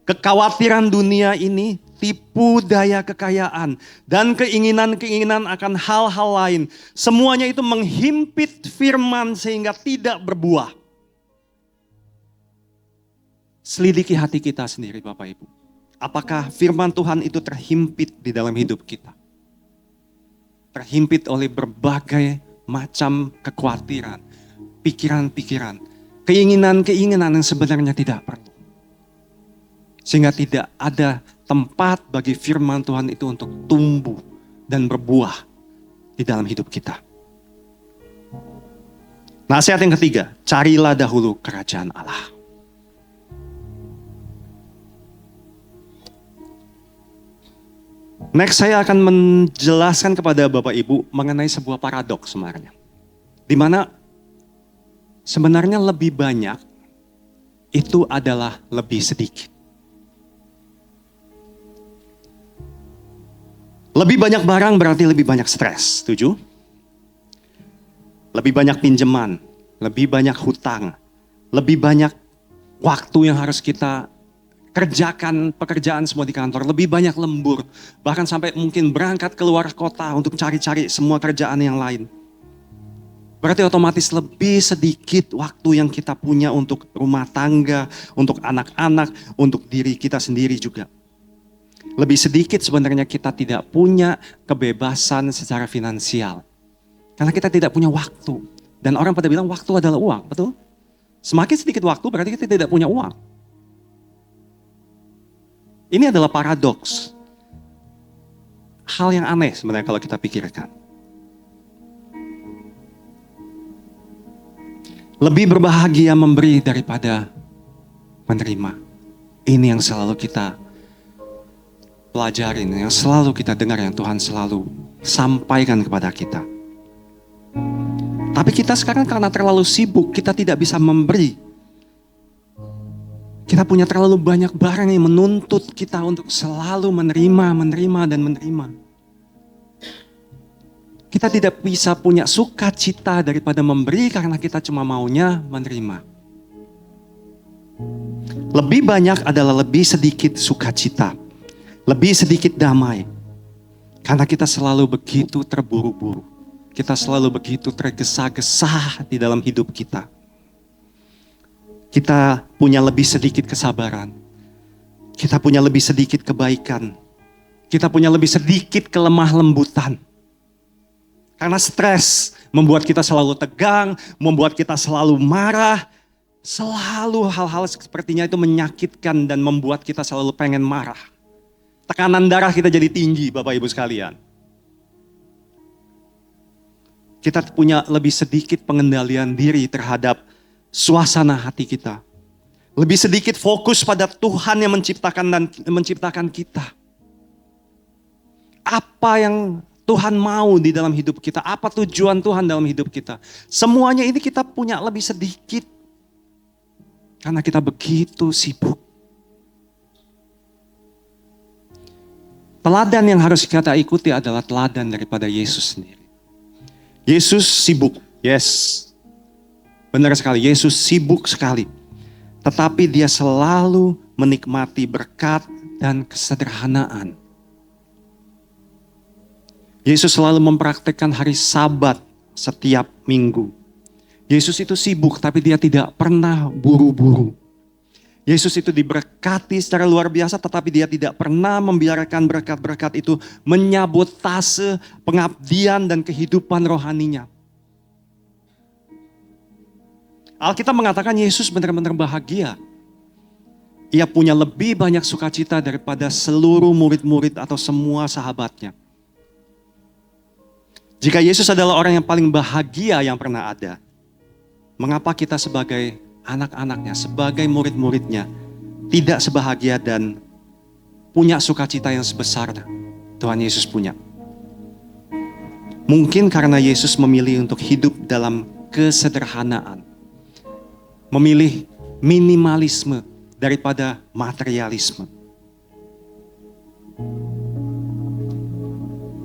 Kekhawatiran dunia ini, tipu daya kekayaan, dan keinginan-keinginan akan hal-hal lain. Semuanya itu menghimpit firman sehingga tidak berbuah. Selidiki hati kita sendiri Bapak Ibu. Apakah firman Tuhan itu terhimpit di dalam hidup kita? Terhimpit oleh berbagai macam kekhawatiran, pikiran-pikiran, keinginan-keinginan yang sebenarnya tidak perlu. Sehingga tidak ada tempat bagi firman Tuhan itu untuk tumbuh dan berbuah di dalam hidup kita. Nasihat yang ketiga, carilah dahulu kerajaan Allah. Next saya akan menjelaskan kepada Bapak Ibu mengenai sebuah paradoks sebenarnya. Di mana sebenarnya lebih banyak itu adalah lebih sedikit. Lebih banyak barang berarti lebih banyak stres, setuju? Lebih banyak pinjaman, lebih banyak hutang, lebih banyak waktu yang harus kita kerjakan pekerjaan semua di kantor, lebih banyak lembur, bahkan sampai mungkin berangkat keluar kota untuk cari-cari semua kerjaan yang lain. Berarti otomatis lebih sedikit waktu yang kita punya untuk rumah tangga, untuk anak-anak, untuk diri kita sendiri juga. Lebih sedikit sebenarnya kita tidak punya kebebasan secara finansial. Karena kita tidak punya waktu. Dan orang pada bilang waktu adalah uang, betul? Semakin sedikit waktu berarti kita tidak punya uang. Ini adalah paradoks. Hal yang aneh sebenarnya kalau kita pikirkan. Lebih berbahagia memberi daripada menerima. Ini yang selalu kita pelajarin, yang selalu kita dengar, yang Tuhan selalu sampaikan kepada kita. Tapi kita sekarang karena terlalu sibuk, kita tidak bisa memberi. Kita punya terlalu banyak barang yang menuntut kita untuk selalu menerima, dan menerima. Kita tidak bisa punya sukacita daripada memberi karena kita cuma maunya menerima. Lebih banyak adalah lebih sedikit sukacita. Lebih sedikit damai. Karena kita selalu begitu terburu-buru. Kita selalu begitu tergesa-gesa di dalam hidup kita. Kita punya lebih sedikit kesabaran. Kita punya lebih sedikit kebaikan. Kita punya lebih sedikit kelemah lembutan. Karena stres membuat kita selalu tegang, membuat kita selalu marah. Selalu hal-hal sepertinya itu menyakitkan dan membuat kita selalu pengen marah. Tekanan darah kita jadi tinggi, Bapak Ibu sekalian. Kita punya lebih sedikit pengendalian diri terhadap suasana hati kita. Lebih sedikit fokus pada Tuhan yang menciptakan kita. Apa yang Tuhan mau di dalam hidup kita, apa tujuan Tuhan dalam hidup kita. Semuanya ini kita punya lebih sedikit. Karena kita begitu sibuk. Teladan yang harus kita ikuti adalah teladan daripada Yesus sendiri. Yesus sibuk, yes. Benar sekali, Yesus sibuk sekali. Tetapi dia selalu menikmati berkat dan kesederhanaan. Yesus selalu mempraktikkan hari Sabat setiap minggu. Yesus itu sibuk tapi dia tidak pernah buru-buru. Yesus itu diberkati secara luar biasa tetapi dia tidak pernah membiarkan berkat-berkat itu menyabotase pengabdian dan kehidupan rohaninya. Alkitab mengatakan Yesus benar-benar bahagia. Ia punya lebih banyak sukacita daripada seluruh murid-murid atau semua sahabatnya. Jika Yesus adalah orang yang paling bahagia yang pernah ada, mengapa kita sebagai anak-anaknya, sebagai murid-muridnya, tidak sebahagia dan punya sukacita yang sebesar Tuhan Yesus punya? Mungkin karena Yesus memilih untuk hidup dalam kesederhanaan. Memilih minimalisme daripada materialisme.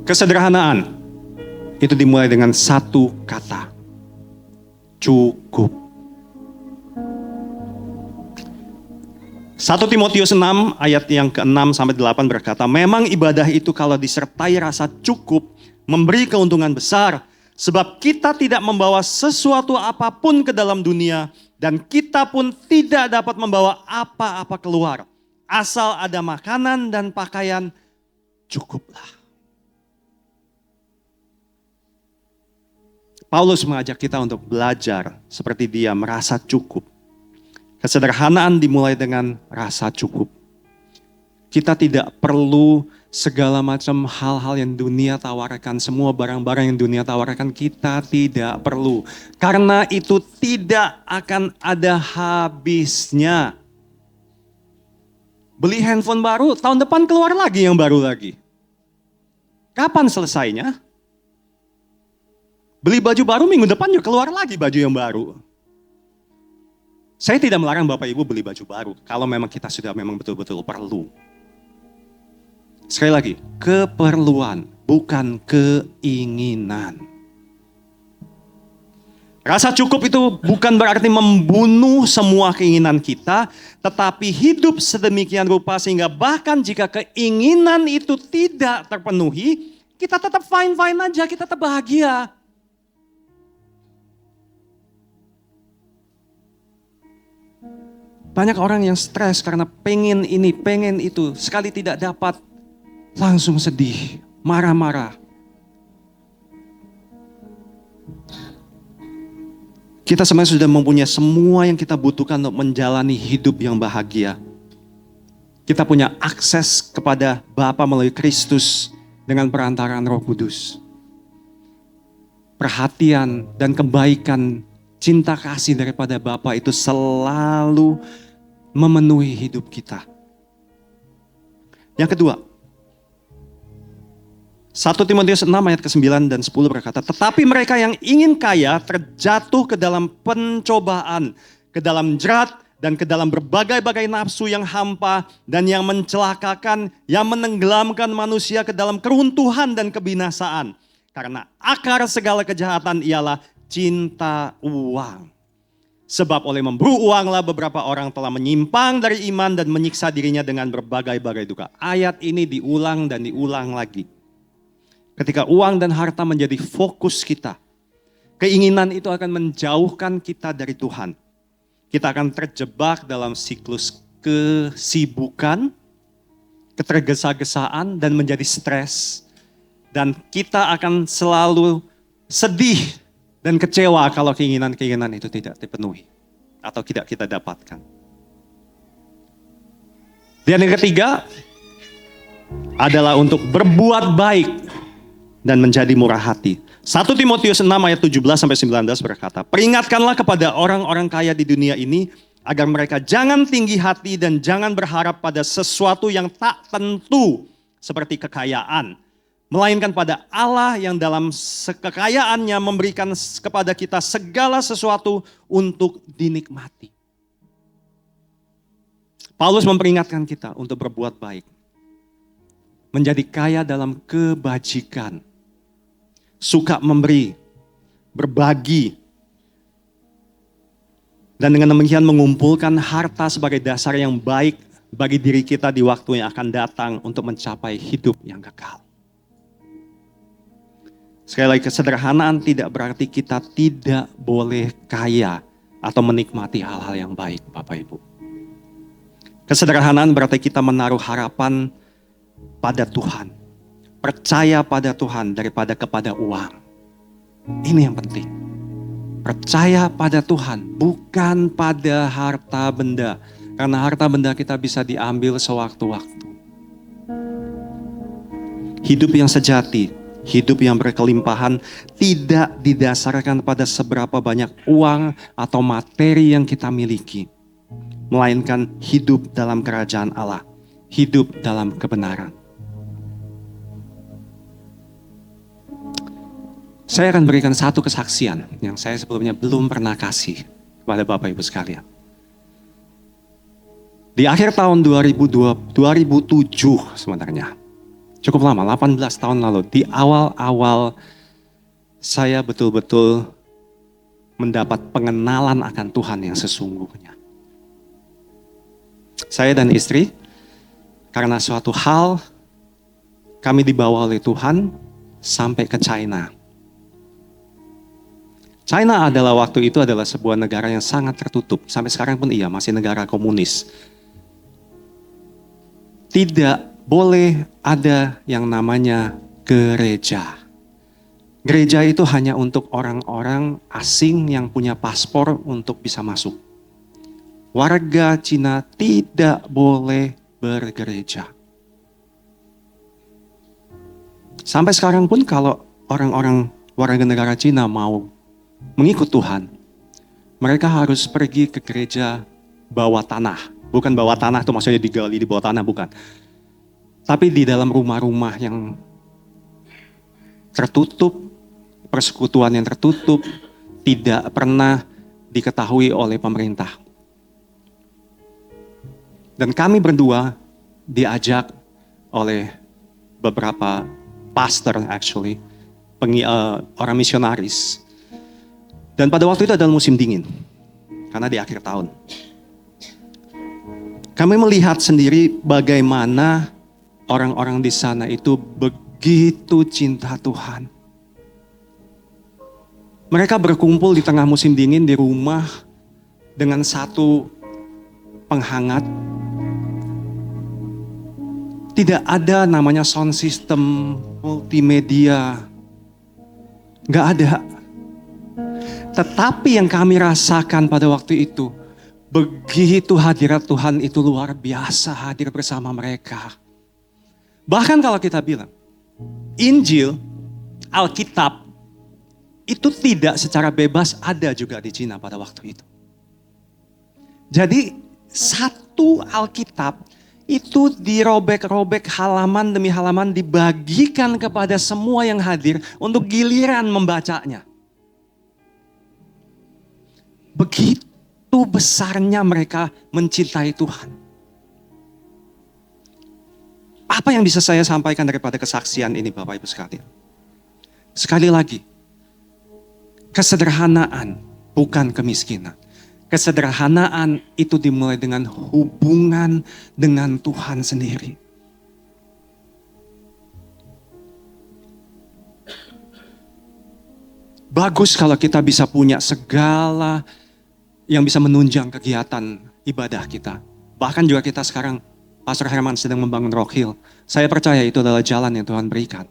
Kesederhanaan itu dimulai dengan satu kata. Cukup. 1 Timotius 6 ayat yang ke-6 sampai 8 berkata, memang ibadah itu kalau disertai rasa cukup memberi keuntungan besar, sebab kita tidak membawa sesuatu apapun ke dalam dunia dan kita pun tidak dapat membawa apa-apa keluar. Asal ada makanan dan pakaian, cukuplah. Paulus mengajak kita untuk belajar seperti dia merasa cukup. Kesederhanaan dimulai dengan rasa cukup. Kita tidak perlu segala macam hal-hal yang dunia tawarkan, semua barang-barang yang dunia tawarkan kita tidak perlu. Karena itu tidak akan ada habisnya. Beli handphone baru, tahun depan keluar lagi yang baru lagi. Kapan selesainya? Beli baju baru, minggu depan juga keluar lagi baju yang baru. Saya tidak melarang Bapak Ibu beli baju baru, kalau memang kita sudah memang betul-betul perlu. Sekali lagi, keperluan, bukan keinginan. Rasa cukup itu bukan berarti membunuh semua keinginan kita, tetapi hidup sedemikian rupa sehingga bahkan jika keinginan itu tidak terpenuhi, kita tetap fine-fine aja, kita tetap bahagia. Banyak orang yang stres karena pengen ini, pengen itu. Sekali tidak dapat, langsung sedih, marah-marah. Kita sebenarnya sudah mempunyai semua yang kita butuhkan untuk menjalani hidup yang bahagia. Kita punya akses kepada Bapa melalui Kristus dengan perantaraan Roh Kudus. Perhatian dan kebaikan, cinta kasih daripada Bapa itu selalu memenuhi hidup kita. Yang kedua, 1 Timotius 6 ayat ke-9 dan 10 berkata, tetapi mereka yang ingin kaya terjatuh ke dalam pencobaan, ke dalam jerat, dan ke dalam berbagai-bagai nafsu yang hampa dan yang mencelakakan, yang menenggelamkan manusia ke dalam keruntuhan dan kebinasaan. Karena akar segala kejahatan ialah cinta uang. Sebab oleh memburu uanglah beberapa orang telah menyimpang dari iman dan menyiksa dirinya dengan berbagai-bagai duka. Ayat ini diulang dan diulang lagi. Ketika uang dan harta menjadi fokus kita, keinginan itu akan menjauhkan kita dari Tuhan. Kita akan terjebak dalam siklus kesibukan, ketergesa-gesaan dan menjadi stres. Dan kita akan selalu sedih dan kecewa kalau keinginan-keinginan itu tidak dipenuhi atau tidak kita dapatkan. Dan yang ketiga adalah untuk berbuat baik dan menjadi murah hati. 1 Timotius 6 ayat 17-19 berkata, "Peringatkanlah kepada orang-orang kaya di dunia ini agar mereka jangan tinggi hati dan jangan berharap pada sesuatu yang tak tentu seperti kekayaan, melainkan pada Allah yang dalam kekayaannya memberikan kepada kita segala sesuatu untuk dinikmati." Paulus memperingatkan kita untuk berbuat baik, menjadi kaya dalam kebajikan, suka memberi, berbagi, dan dengan demikian mengumpulkan harta sebagai dasar yang baik bagi diri kita di waktu yang akan datang untuk mencapai hidup yang kekal. Sekali lagi, kesederhanaan tidak berarti kita tidak boleh kaya atau menikmati hal-hal yang baik, Bapak Ibu. Kesederhanaan berarti kita menaruh harapan pada Tuhan, percaya pada Tuhan daripada kepada uang. Ini yang penting. Percaya pada Tuhan, bukan pada harta benda. Karena harta benda kita bisa diambil sewaktu-waktu. Hidup yang sejati, hidup yang berkelimpahan tidak didasarkan pada seberapa banyak uang atau materi yang kita miliki. Melainkan hidup dalam kerajaan Allah, hidup dalam kebenaran. Saya akan berikan satu kesaksian yang saya sebelumnya belum pernah kasih kepada Bapak Ibu sekalian. Di akhir tahun 2007 sebenarnya, cukup lama, 18 tahun lalu, di awal-awal saya betul-betul mendapat pengenalan akan Tuhan yang sesungguhnya. Saya dan istri, karena suatu hal, kami dibawa oleh Tuhan sampai ke China. China adalah waktu itu adalah sebuah negara yang sangat tertutup. Sampai sekarang pun iya, masih negara komunis. Tidak boleh ada yang namanya gereja. Gereja itu hanya untuk orang-orang asing yang punya paspor untuk bisa masuk. Warga Cina tidak boleh bergereja. Sampai sekarang pun kalau orang-orang warga negara Cina mau mengikut Tuhan, mereka harus pergi ke gereja bawah tanah. Bukan bawah tanah itu maksudnya digali di bawah tanah, bukan. Tapi di dalam rumah-rumah yang tertutup, persekutuan yang tertutup, tidak pernah diketahui oleh pemerintah. Dan kami berdua diajak oleh beberapa pastor actually, orang misionaris. Dan pada waktu itu adalah musim dingin, karena di akhir tahun. Kami melihat sendiri bagaimana orang-orang di sana itu begitu cinta Tuhan. Mereka berkumpul di tengah musim dingin di rumah dengan satu penghangat. Tidak ada namanya sound system, multimedia. Gak ada. Tetapi yang kami rasakan pada waktu itu, begitu hadirat Tuhan itu luar biasa hadir bersama mereka. Bahkan kalau kita bilang, Injil, Alkitab, itu tidak secara bebas ada juga di Cina pada waktu itu. Jadi satu Alkitab itu dirobek-robek halaman demi halaman, dibagikan kepada semua yang hadir untuk giliran membacanya. Begitu besarnya mereka mencintai Tuhan. Apa yang bisa saya sampaikan daripada kesaksian ini Bapak Ibu sekalian? Sekali lagi, kesederhanaan bukan kemiskinan. Kesederhanaan itu dimulai dengan hubungan dengan Tuhan sendiri. Bagus kalau kita bisa punya segala yang bisa menunjang kegiatan ibadah kita. Bahkan juga kita sekarang, Pastor Herman sedang membangun Rock Hill. Saya percaya itu adalah jalan yang Tuhan berikan.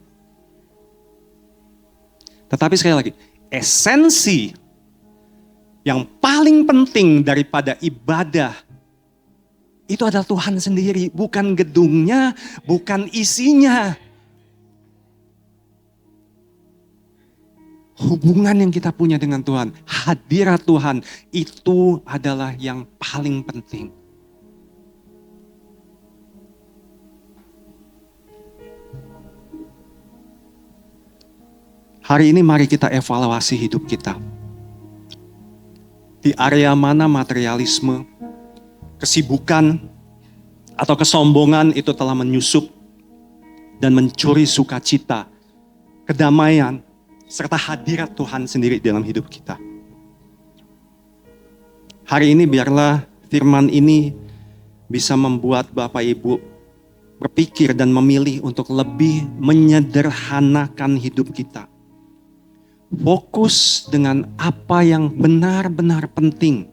Tetapi sekali lagi, esensi yang paling penting daripada ibadah itu adalah Tuhan sendiri, bukan gedungnya, bukan isinya. Hubungan yang kita punya dengan Tuhan, hadirat Tuhan, itu adalah yang paling penting. Hari ini mari kita evaluasi hidup kita. Di area mana materialisme, kesibukan, atau kesombongan itu telah menyusup dan mencuri sukacita, kedamaian, serta hadirat Tuhan sendiri dalam hidup kita. Hari ini biarlah firman ini bisa membuat Bapak Ibu berpikir dan memilih untuk lebih menyederhanakan hidup kita. Fokus dengan apa yang benar-benar penting.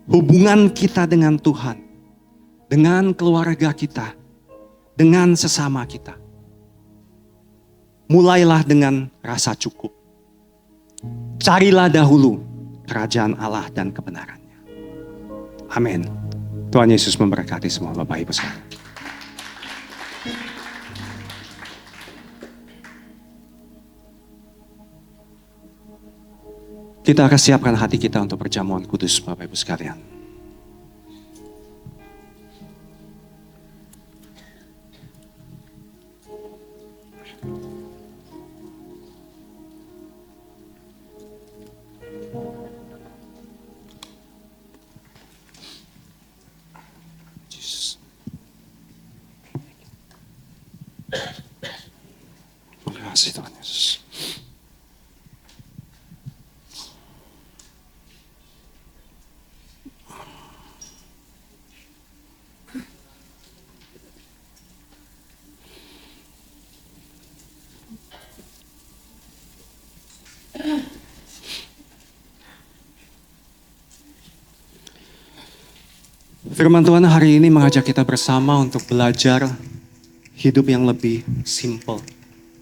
Hubungan kita dengan Tuhan, dengan keluarga kita, dengan sesama kita. Mulailah dengan rasa cukup. Carilah dahulu kerajaan Allah dan kebenarannya. Amin. Tuhan Yesus memberkati semua Bapak Ibu sekalian. Kita akan siapkan hati kita untuk perjamuan kudus Bapak Ibu sekalian. Terima kasih Tuhan Yesus. Firman Tuhan hari ini mengajak kita bersama untuk belajar hidup yang lebih simple,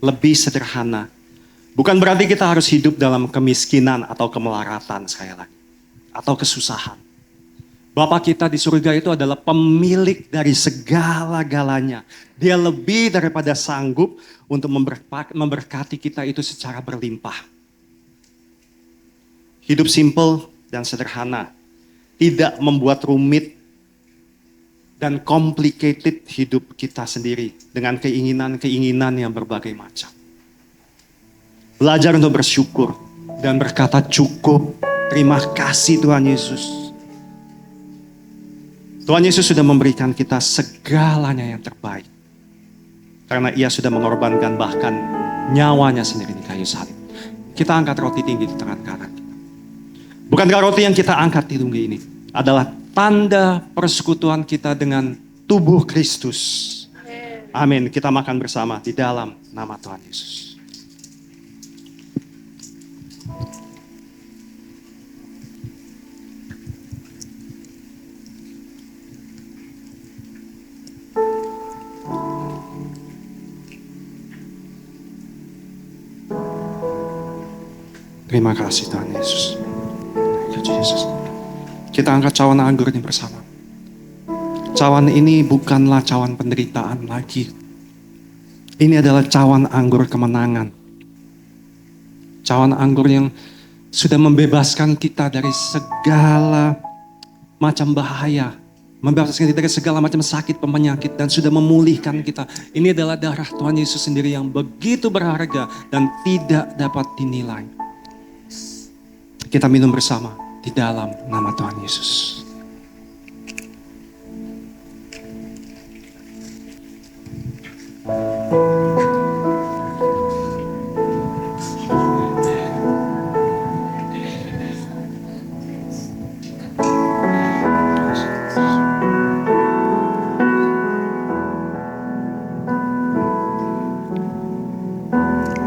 lebih sederhana. Bukan berarti kita harus hidup dalam kemiskinan atau kemelaratan sekali lagi, atau kesusahan. Bapa kita di surga itu adalah pemilik dari segala-galanya. Dia lebih daripada sanggup untuk memberkati kita itu secara berlimpah. Hidup simple dan sederhana, tidak membuat rumit dan complicated hidup kita sendiri dengan keinginan-keinginan yang berbagai macam. Belajar untuk bersyukur dan berkata cukup. Terima kasih Tuhan Yesus. Tuhan Yesus sudah memberikan kita segalanya yang terbaik. Karena Ia sudah mengorbankan bahkan nyawanya sendiri di kayu salib. Kita angkat roti tinggi di tangan kanan kita. Bukankah roti yang kita angkat di tinggi ini adalah tanda persekutuan kita dengan tubuh Kristus. Amin. Kita makan bersama di dalam nama Tuhan Yesus. Terima kasih Tuhan Yesus. Terima kasih Yesus. Kita angkat cawan anggur ini bersama. Cawan ini bukanlah cawan penderitaan lagi. Ini adalah cawan anggur kemenangan. Cawan anggur yang sudah membebaskan kita dari segala macam bahaya. Membebaskan kita dari segala macam sakit penyakit dan sudah memulihkan kita. Ini adalah darah Tuhan Yesus sendiri yang begitu berharga dan tidak dapat dinilai. Kita minum bersama di dalam nama Tuhan Yesus.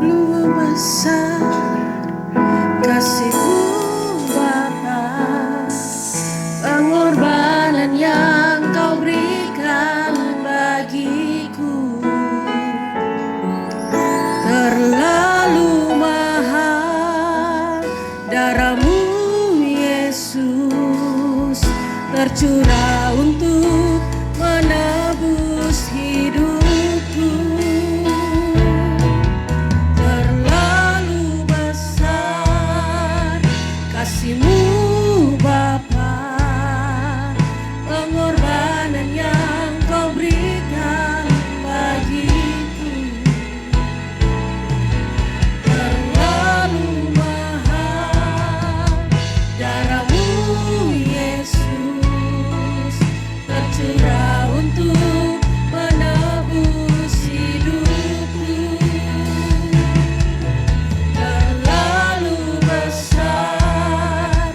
Luar besar kasih-Mu Bapa, pengorbanan yang Kau berikan bagiku terlalu tercurah untuk menebus hidupku. Terlalu besar kasih-Mu Bapa, pengorbanan yang Kau berikan bagiku. Terlalu mahal darah-Mu Yesus, tercurah untuk menebus hidupku. Terlalu besar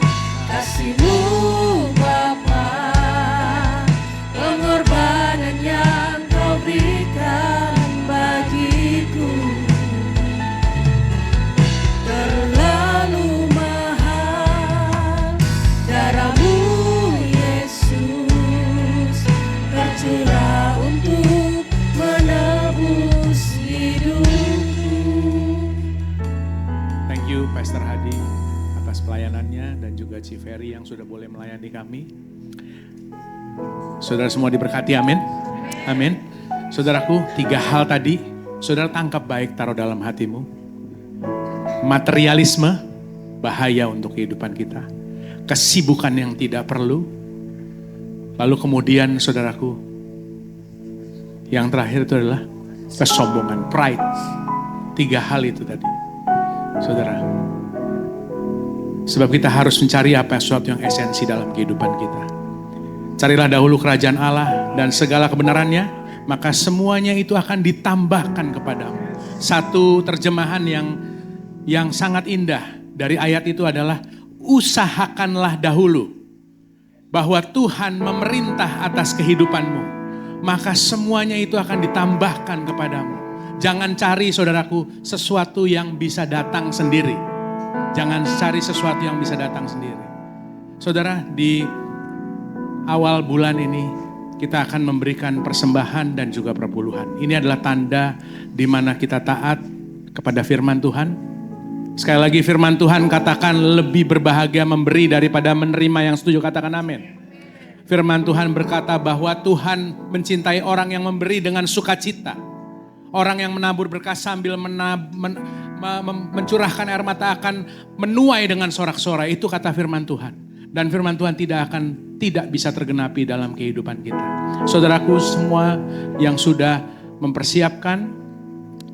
kasih-Mu Bapa, pengorbanan yang Kau berikan bagiku. Terlalu mahal darah-Mu Yesus, tercurah untuk menebus hidupku. Thank you Pastor Hadi atas pelayanannya dan juga Ciferi yang sudah boleh melayani kami. Saudara semua diberkati, amin. Amin. Saudaraku, 3 hal tadi, saudara tangkap baik, taruh dalam hatimu. Materialisme, bahaya untuk kehidupan kita. Kesibukan yang tidak perlu. Lalu kemudian saudaraku, yang terakhir itu adalah kesombongan, pride. 3 hal itu tadi. Saudara, sebab kita harus mencari apa sesuatu yang esensi dalam kehidupan kita. Carilah dahulu kerajaan Allah dan segala kebenarannya, maka semuanya itu akan ditambahkan kepadamu. Satu terjemahan yang sangat indah dari ayat itu adalah usahakanlah dahulu bahwa Tuhan memerintah atas kehidupanmu, maka semuanya itu akan ditambahkan kepadamu. Jangan cari, saudaraku, sesuatu yang bisa datang sendiri. Jangan cari sesuatu yang bisa datang sendiri. Saudara, di awal bulan ini kita akan memberikan persembahan dan juga perpuluhan. Ini adalah tanda di mana kita taat kepada firman Tuhan. Sekali lagi firman Tuhan katakan lebih berbahagia memberi daripada menerima. Yang setuju katakan amin. Firman Tuhan berkata bahwa Tuhan mencintai orang yang memberi dengan sukacita. Orang yang menabur berkah sambil mencurahkan air mata akan menuai dengan sorak-sorai. Itu kata firman Tuhan. Dan firman Tuhan tidak bisa tergenapi dalam kehidupan kita. Saudaraku semua yang sudah mempersiapkan,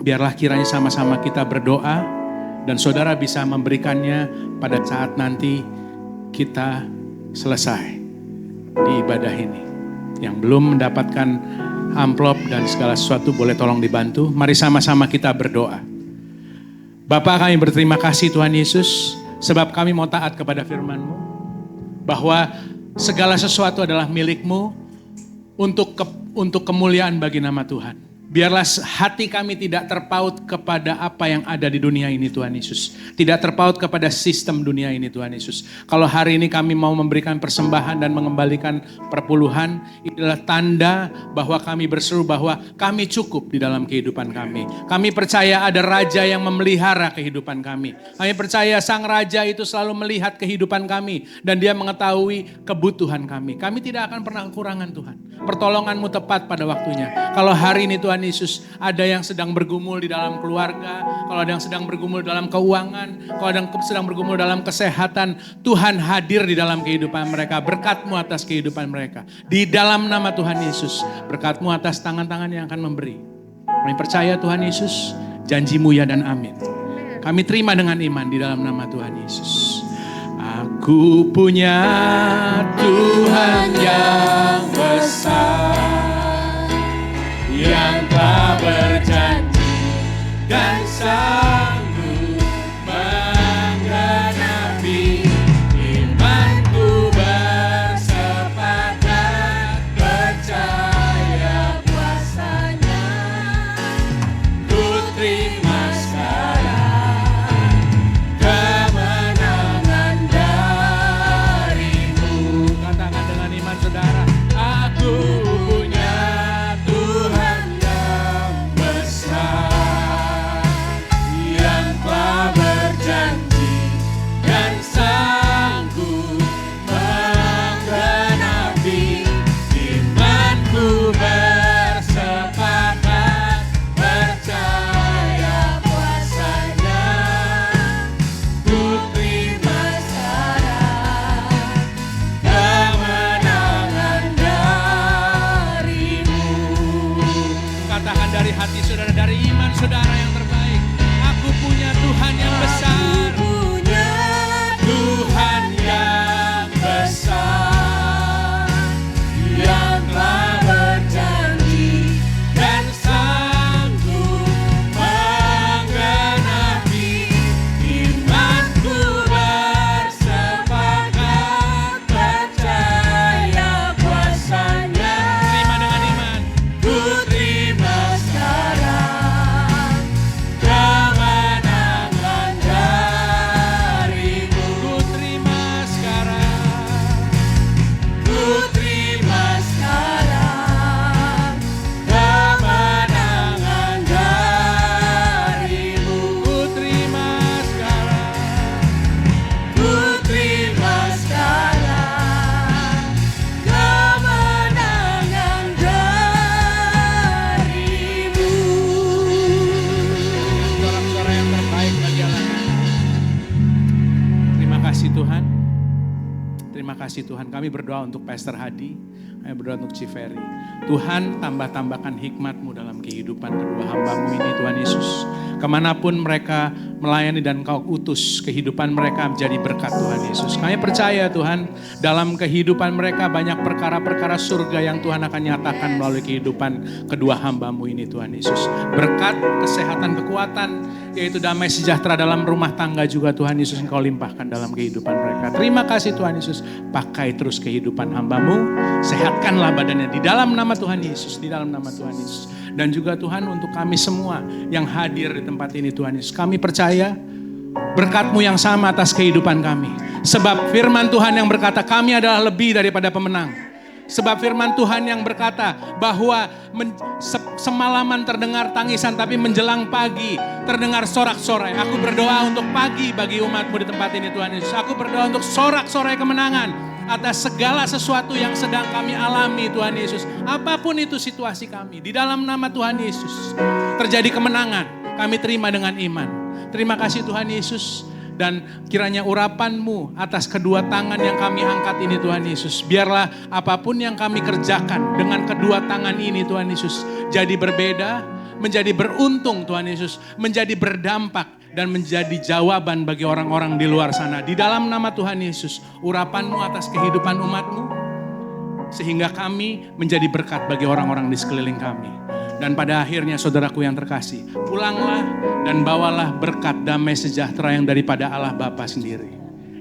biarlah kiranya sama-sama kita berdoa. Dan saudara bisa memberikannya pada saat nanti kita selesai di ibadah ini. Yang belum mendapatkan amplop dan segala sesuatu boleh tolong dibantu. Mari sama-sama kita berdoa. Bapa, kami berterima kasih Tuhan Yesus, sebab kami mau taat kepada firman-Mu, bahwa segala sesuatu adalah milik-Mu untuk kemuliaan bagi nama Tuhan. Biarlah hati kami tidak terpaut kepada apa yang ada di dunia ini Tuhan Yesus. Tidak terpaut kepada sistem dunia ini Tuhan Yesus. Kalau hari ini kami mau memberikan persembahan dan mengembalikan perpuluhan, inilah tanda bahwa kami berseru bahwa kami cukup di dalam kehidupan kami. Kami percaya ada Raja yang memelihara kehidupan kami. Kami percaya Sang Raja itu selalu melihat kehidupan kami dan Dia mengetahui kebutuhan kami. Kami tidak akan pernah kekurangan Tuhan. Pertolongan-Mu tepat pada waktunya. Kalau hari ini Tuhan Yesus, ada yang sedang bergumul di dalam keluarga, kalau ada yang sedang bergumul dalam keuangan, kalau ada yang sedang bergumul dalam kesehatan, Tuhan hadir di dalam kehidupan mereka. Berkat-Mu atas kehidupan mereka. Di dalam nama Tuhan Yesus, berkat-Mu atas tangan-tangan yang akan memberi. Kami percaya Tuhan Yesus, janji-Mu ya dan amin. Kami terima dengan iman di dalam nama Tuhan Yesus. Aku punya Tuhan yang besar, yang telah berjanji dan sanggup menggenapi. Imanku bersepakat percaya kuasa-Nya. Ku terima sekarang kemenangan dari-Mu. Katakan dengan iman saudara, aku punya Tuhan yang besar, Tuhan saudara yang terbaik. Aku punya Tuhan yang besar. Tuhan yang besar, yang telah berjanji dan sanggup menggenapi. Imanku bersepakat percaya kuasanya. Terima dengan iman. Ku terima sekarang kemenangan darimu. Ku terima sekarang. Ku terima sekarang kemenangan darimu. Ku terima sekarang. Ku terima sekarang kemenangan darimu. Sorak-sorai yang terbaik bagi Allah. Terima kasih Tuhan. Terima kasih Tuhan. Kami berdoa untuk Pastor Hadi. Kami berdoa untuk Ciferi. Tuhan tambah-tambahkan hikmat-Mu dalam kehidupan kedua hamba-Mu ini Tuhan Yesus. Kemanapun mereka melayani dan Kau utus, kehidupan mereka menjadi berkat Tuhan Yesus. Kami percaya Tuhan, dalam kehidupan mereka banyak perkara-perkara surga yang Tuhan akan nyatakan melalui kehidupan kedua hamba-Mu ini Tuhan Yesus. Berkat, kesehatan, kekuatan, yaitu damai sejahtera dalam rumah tangga juga Tuhan Yesus Engkau limpahkan dalam kehidupan mereka. Terima kasih Tuhan Yesus. Pakai terus kehidupan hamba-Mu, sehatkanlah badannya di dalam nama Tuhan Yesus, di dalam nama Tuhan Yesus. Dan juga Tuhan untuk kami semua yang hadir di tempat ini Tuhan Yesus. Kami percaya berkat-Mu yang sama atas kehidupan kami. Sebab firman Tuhan yang berkata kami adalah lebih daripada pemenang. Sebab firman Tuhan yang berkata bahwa semalaman terdengar tangisan tapi menjelang pagi terdengar sorak-sorai. Aku berdoa untuk pagi bagi umat-Mu di tempat ini Tuhan Yesus. Aku berdoa untuk sorak-sorai kemenangan atas segala sesuatu yang sedang kami alami Tuhan Yesus. Apapun itu situasi kami, di dalam nama Tuhan Yesus terjadi kemenangan. Kami terima dengan iman. Terima kasih Tuhan Yesus. Dan kiranya urapan-Mu atas kedua tangan yang kami angkat ini Tuhan Yesus. Biarlah apapun yang kami kerjakan dengan kedua tangan ini Tuhan Yesus jadi berbeda, menjadi beruntung Tuhan Yesus, menjadi berdampak dan menjadi jawaban bagi orang-orang di luar sana. Di dalam nama Tuhan Yesus, urapan-Mu atas kehidupan umat-Mu, sehingga kami menjadi berkat bagi orang-orang di sekeliling kami. Dan pada akhirnya saudaraku yang terkasih, pulanglah dan bawalah berkat damai sejahtera yang daripada Allah Bapa sendiri,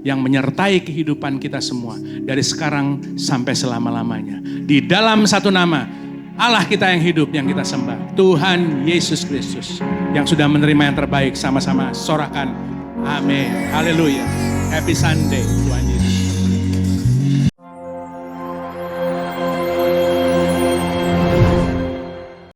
yang menyertai kehidupan kita semua dari sekarang sampai selama-lamanya. Di dalam satu nama, Allah kita yang hidup, yang kita sembah, Tuhan Yesus Kristus, yang sudah menerima yang terbaik. Sama-sama sorakan amin, haleluya, happy Sunday Tuhan Yesus.